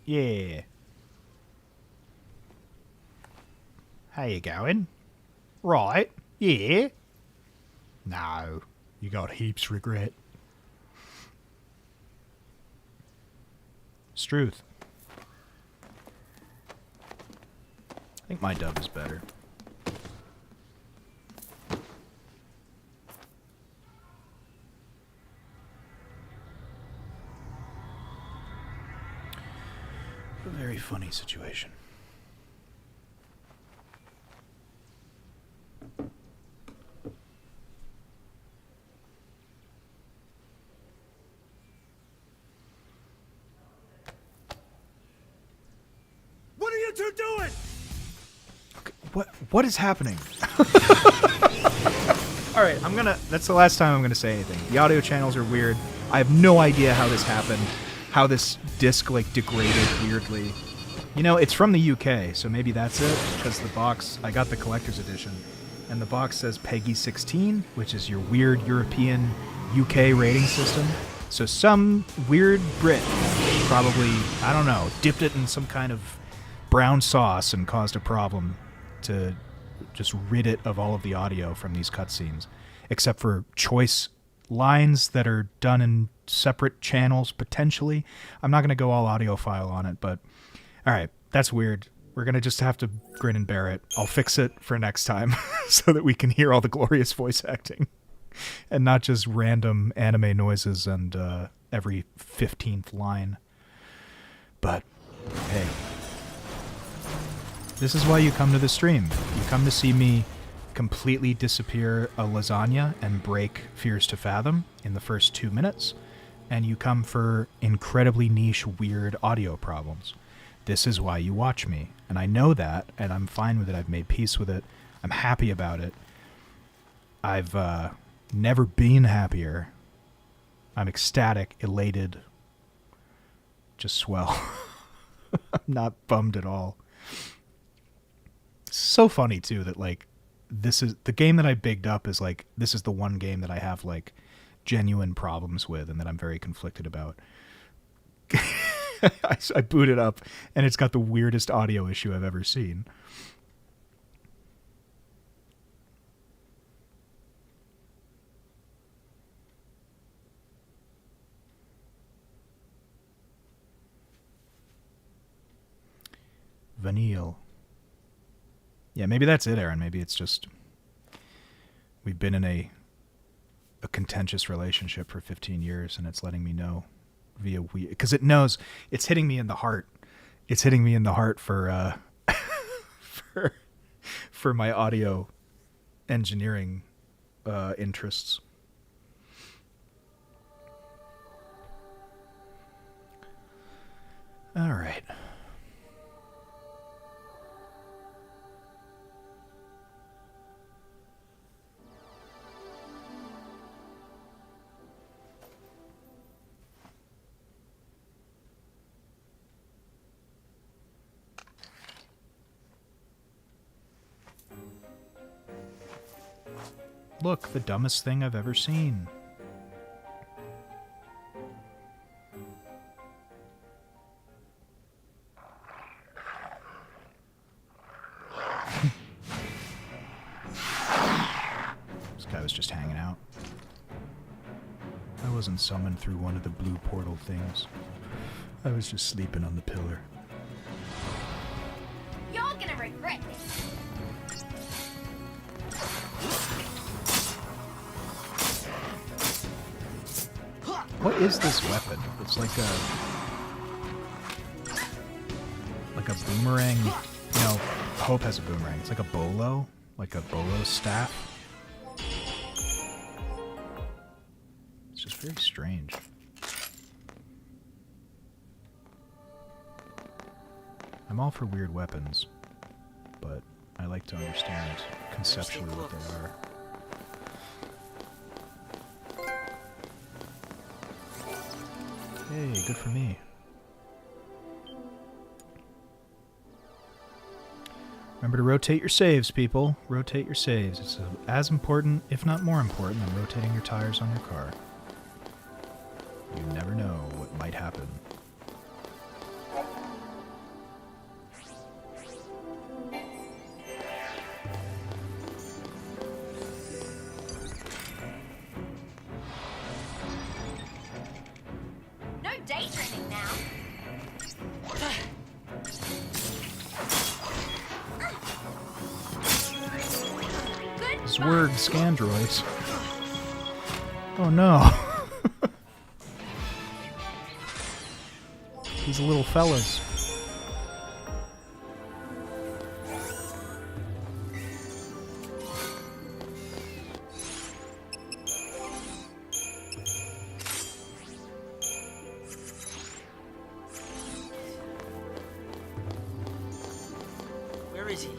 Yeah. How you going? Right. Yeah. No. You got heaps regret. Struth. I think my dub is better. A very funny situation. What are you two doing? What is happening? Alright, that's the last time I'm gonna say anything. The audio channels are weird. I have no idea how this happened. How this disc like degraded weirdly. You know, it's from the UK, so maybe that's it. Because the box, I got the collector's edition, and the box says Peggy 16, which is your weird European UK rating system. So some weird Brit probably, I don't know, dipped it in some kind of brown sauce and caused a problem to just rid it of all of the audio from these cutscenes, except for choice lines that are done in separate channels potentially. I'm not going to go all audiophile on it, but all right, that's weird. We're going to just have to grin and bear it. I'll fix it for next time so that we can hear all the glorious voice acting and not just random anime noises and every 15th line. But hey, this is why you come to the stream. You come to see me completely disappear a lasagna and break Fears to Fathom in the first 2 minutes, and you come for incredibly niche, weird audio problems. This is why you watch me, and I know that, and I'm fine with it. I've made peace with it. I'm happy about it. I've never been happier. I'm ecstatic, elated, just swell. I'm not bummed at all. It's so funny too that like this is the game that I bigged up is like this is the one game that I have like genuine problems with and that I'm very conflicted about. I boot it up, and it's got the weirdest audio issue I've ever seen. Vanille. Yeah, maybe that's it, Aaron. Maybe it's just we've been in a contentious relationship for 15 years, and it's letting me know via because it knows it's hitting me in the heart. It's hitting me in the heart for for my audio engineering interests. All right. Look, the dumbest thing I've ever seen. This guy was just hanging out. I wasn't summoned through one of the blue portal things. I was just sleeping on the pillar. You're gonna regret this. What is this weapon? It's like a boomerang. No, Hope has a boomerang. It's like a bolo, staff. It's just very strange. I'm all for weird weapons, but I like to understand conceptually what they are. Hey, good for me. Remember to rotate your saves, people. Rotate your saves. It's as important, if not more important, than rotating your tires on your car. You never know what might happen. No daydreaming now. Good. Zwurg Scandroids. Oh no. These little fellas. Where is he?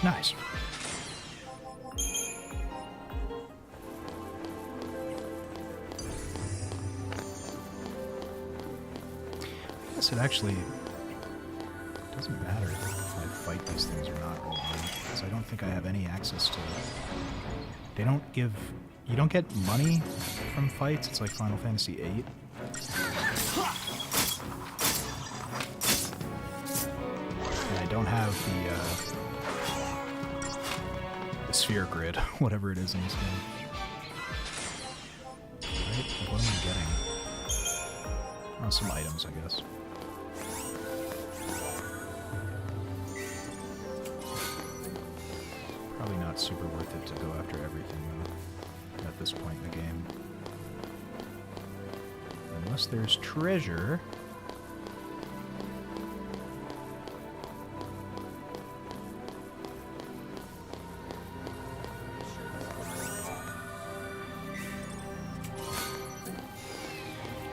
Nice. I guess it actually doesn't matter if I fight these things or not, because I don't think I have any access to it. They don't give... You don't get money from fights. It's like Final Fantasy VIII. And I don't have the sphere grid, whatever it is in this game. Right? Like, what am I getting? Oh, some items, I guess. Probably not super worth it to go after everything, though, at this point in the game. Unless there's treasure.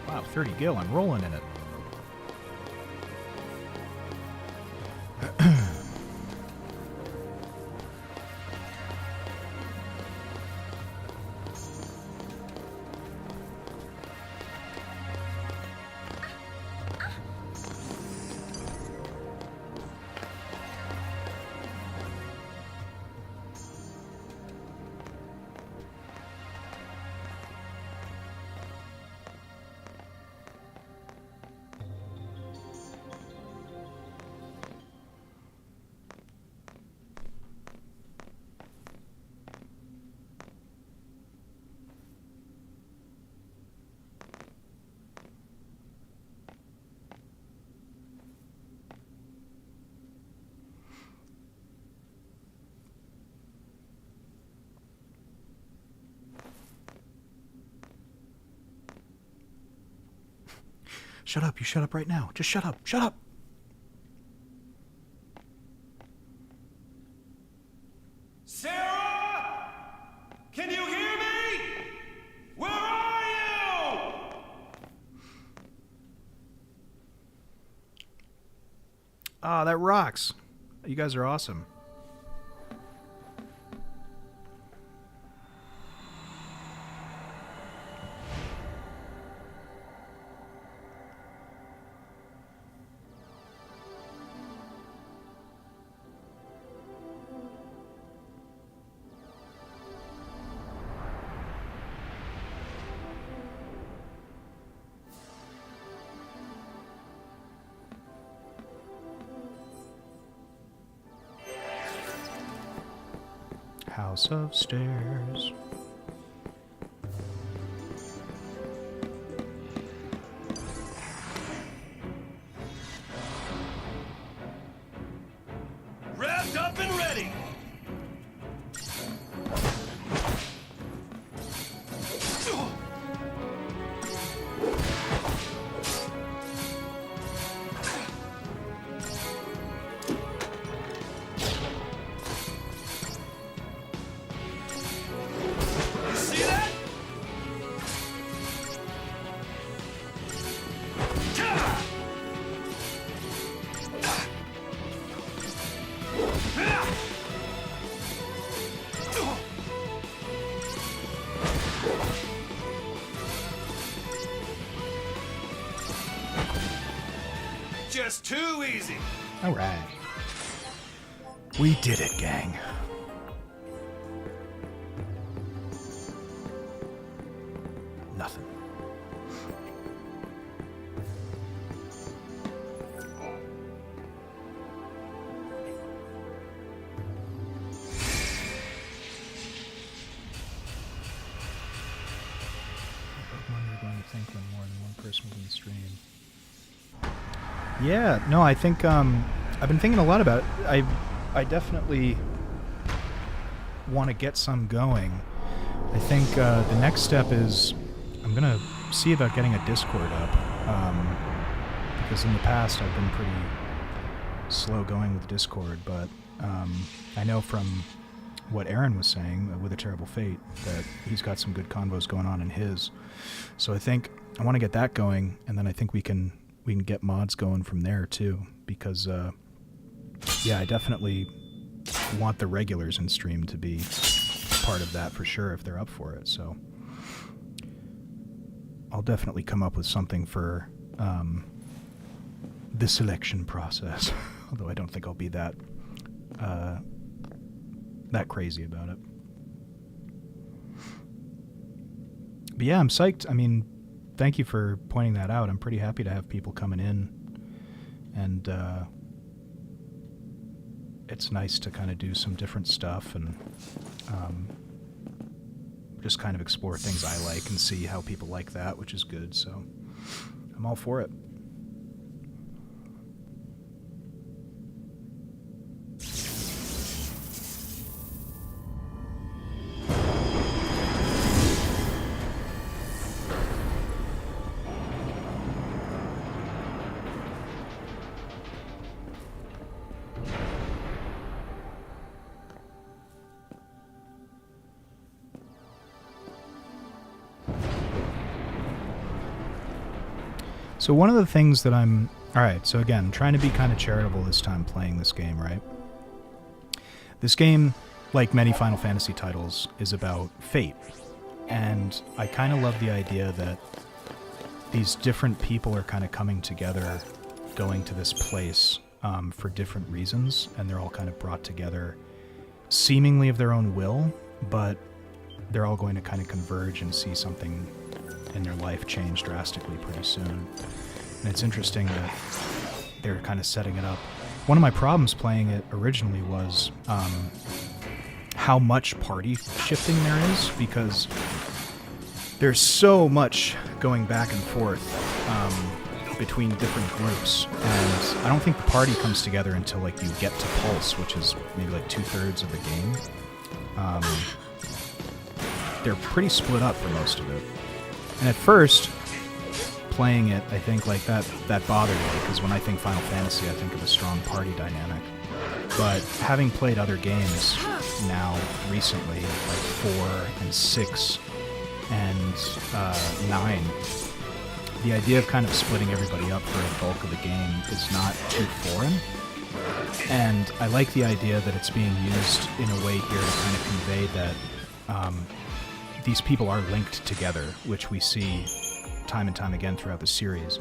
Wow, 30 gil, I'm rolling in it. Shut up. You shut up right now. Just shut up. Shut up. Sarah! Can you hear me? Where are you? Ah, that rocks. You guys are awesome. House of Stairs. Wrapped up and ready. You see that? Just too easy. All right. We did it, gang. Nothing. You're going to think when more than one person was in the stream. Yeah, no, I think I've been thinking a lot about it. I definitely want to get some going. I think the next step is I'm going to see about getting a Discord up, because in the past I've been pretty slow going with Discord, but I know from what Aaron was saying with A Terrible Fate that he's got some good convos going on in his. So I think I want to get that going, and then I think we can get mods going from there too, because yeah, I definitely want the regulars in stream to be part of that for sure if they're up for it. So I'll definitely come up with something for the selection process, although I don't think I'll be that crazy about it. But yeah, I'm psyched. I mean, thank you for pointing that out. I'm pretty happy to have people coming in, and it's nice to kind of do some different stuff and just kind of explore things I like and see how people like that, which is good. So I'm all for it. So one of the things that alright, so again, trying to be kind of charitable this time playing this game, right? This game, like many Final Fantasy titles, is about fate. And I kind of love the idea that these different people are kind of coming together, going to this place for different reasons, and they're all kind of brought together seemingly of their own will, but they're all going to kind of converge and see something in their life change drastically pretty soon. And it's interesting that they're kind of setting it up. One of my problems playing it originally was how much party shifting there is, because there's so much going back and forth between different groups, and I don't think the party comes together until like you get to Pulse, which is maybe like 2/3 of the game. They're pretty split up for most of it. And at first, playing it, I think like that bothered me, because when I think Final Fantasy, I think of a strong party dynamic. But having played other games now recently, like 4 and 6 and 9, the idea of kind of splitting everybody up for a bulk of the game is not too foreign. And I like the idea that it's being used in a way here to kind of convey that these people are linked together, which we see time and time again throughout the series.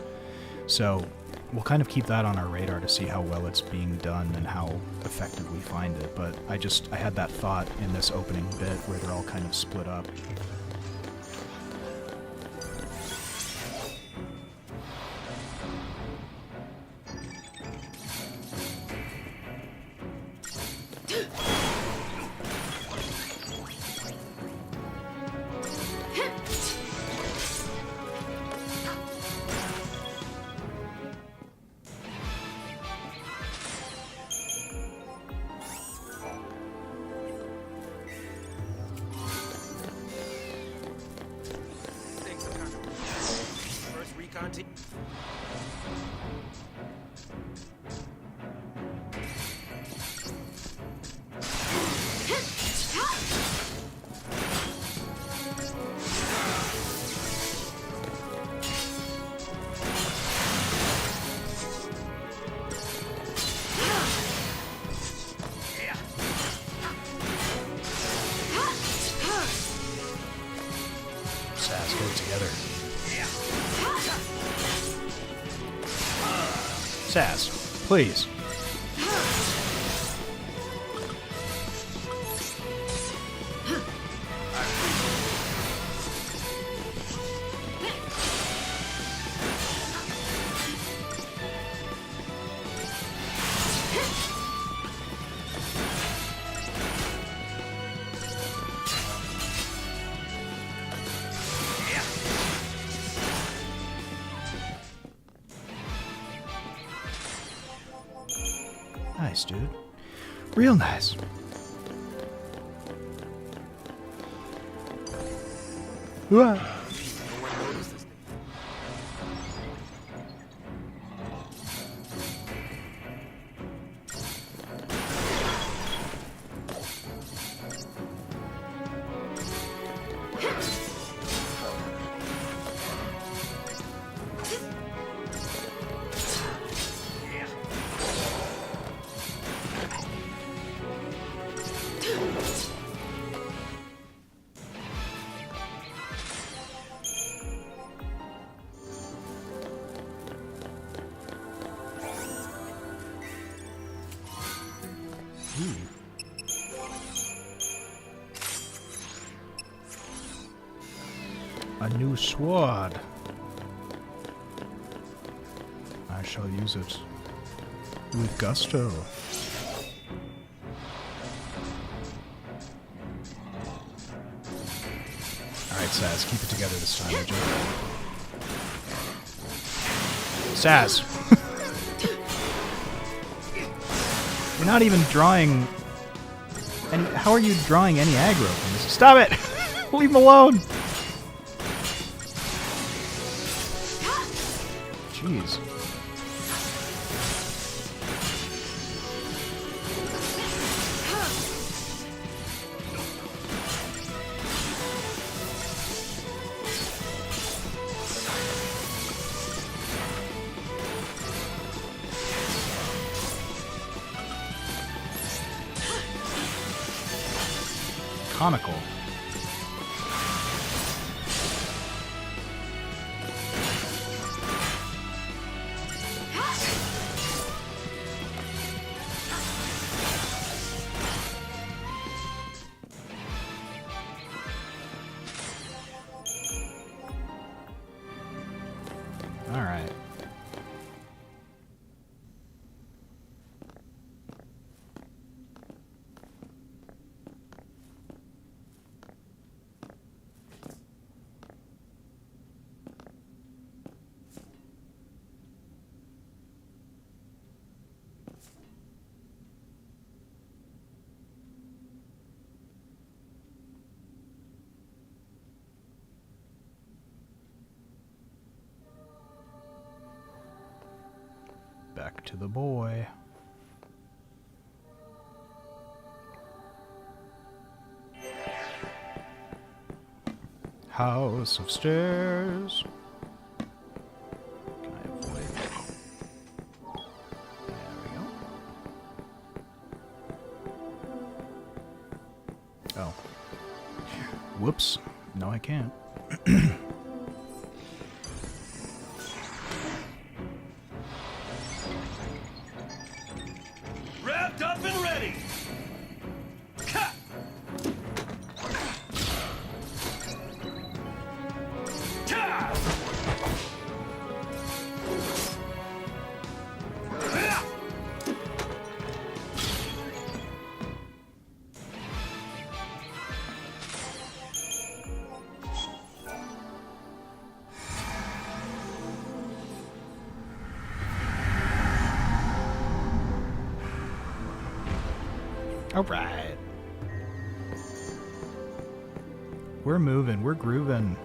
So we'll kind of keep that on our radar to see how well it's being done and how effective we find it. But I had that thought in this opening bit where they're all kind of split up. Think some kind of first recon team. Saz, get it together. Saz, please. Nice, dude. Real nice. Whoa. No one noticed this thing. A new sword. I shall use it with gusto. Alright, Saz, keep it together this time, would you? Saz! You're not even drawing any... How are you drawing any aggro from this? Stop it! Leave him alone! Jeez. Comical. All right. Back to the boy. House of Stairs. Can I avoid? There we go. Oh. Whoops. No, I can't. Wrapped up and ready. Cut. Ta! Ha! All right. We're moving. We're grooving.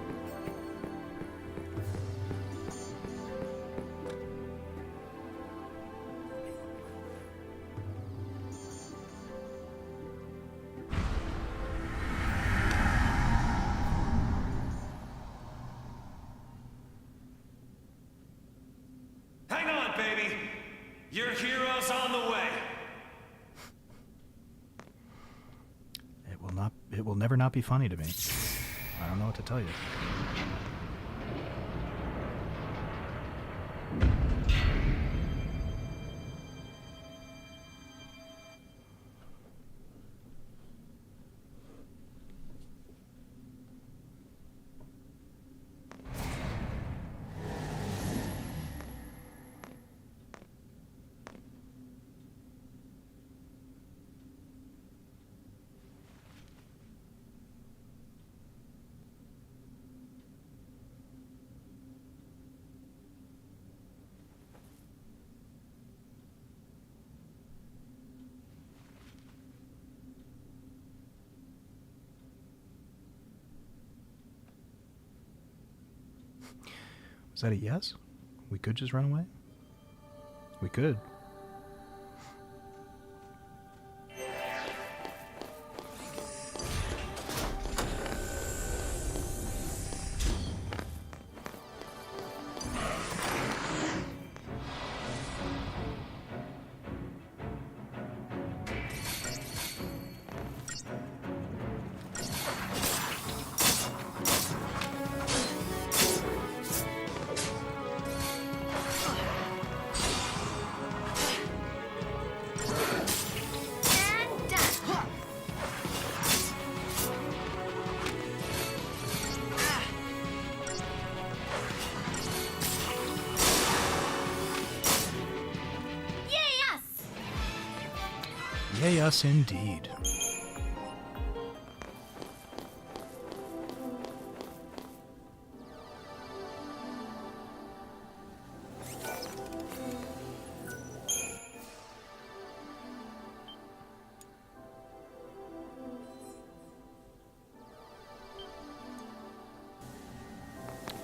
Hang on, baby. Your hero's on the way. It will never not be funny to me. I don't know what to tell you. Was that a yes? We could just run away? We could. And done. Yay us! Yay, us indeed.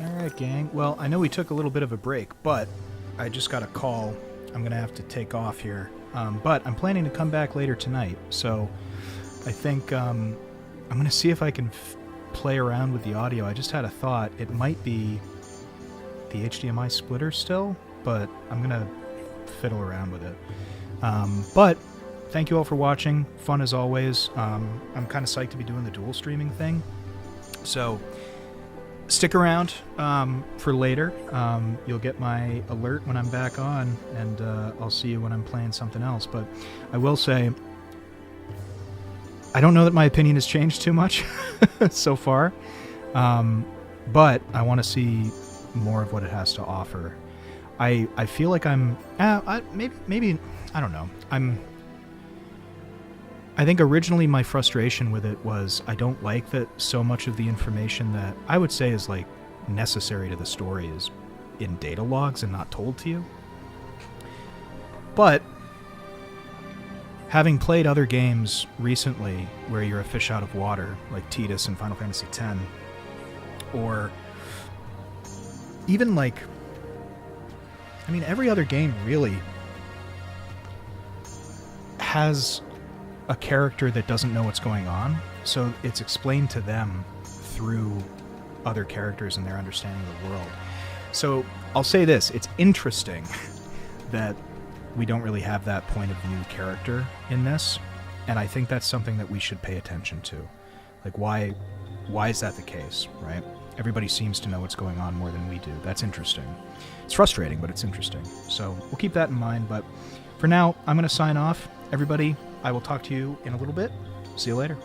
Alright, gang. Well, I know we took a little bit of a break, but I just got a call. I'm going to have to take off here. But I'm planning to come back later tonight, so I think I'm going to see if I can play around with the audio. I just had a thought. It might be the HDMI splitter still, but I'm going to fiddle around with it. But thank you all for watching. Fun as always. I'm kind of psyched to be doing the dual streaming thing. So stick around for later. You'll get my alert when I'm back on, and I'll see you when I'm playing something else. But I will say, I don't know that my opinion has changed too much so far, but I want to see more of what it has to offer. I feel like I'm maybe I don't know. I think originally my frustration with it was I don't like that so much of the information that I would say is like necessary to the story is in data logs and not told to you. But having played other games recently where you're a fish out of water, like Tidus and Final Fantasy X, or even like, I mean, every other game really has a character that doesn't know what's going on, so it's explained to them through other characters and their understanding of the world. So I'll say this, it's interesting that we don't really have that point of view character in this, and I think that's something that we should pay attention to. Like, why is that the case, right? Everybody seems to know what's going on more than we do. That's interesting. It's frustrating, but it's interesting. So we'll keep that in mind, but for now, I'm going to sign off. Everybody, I will talk to you in a little bit. See you later.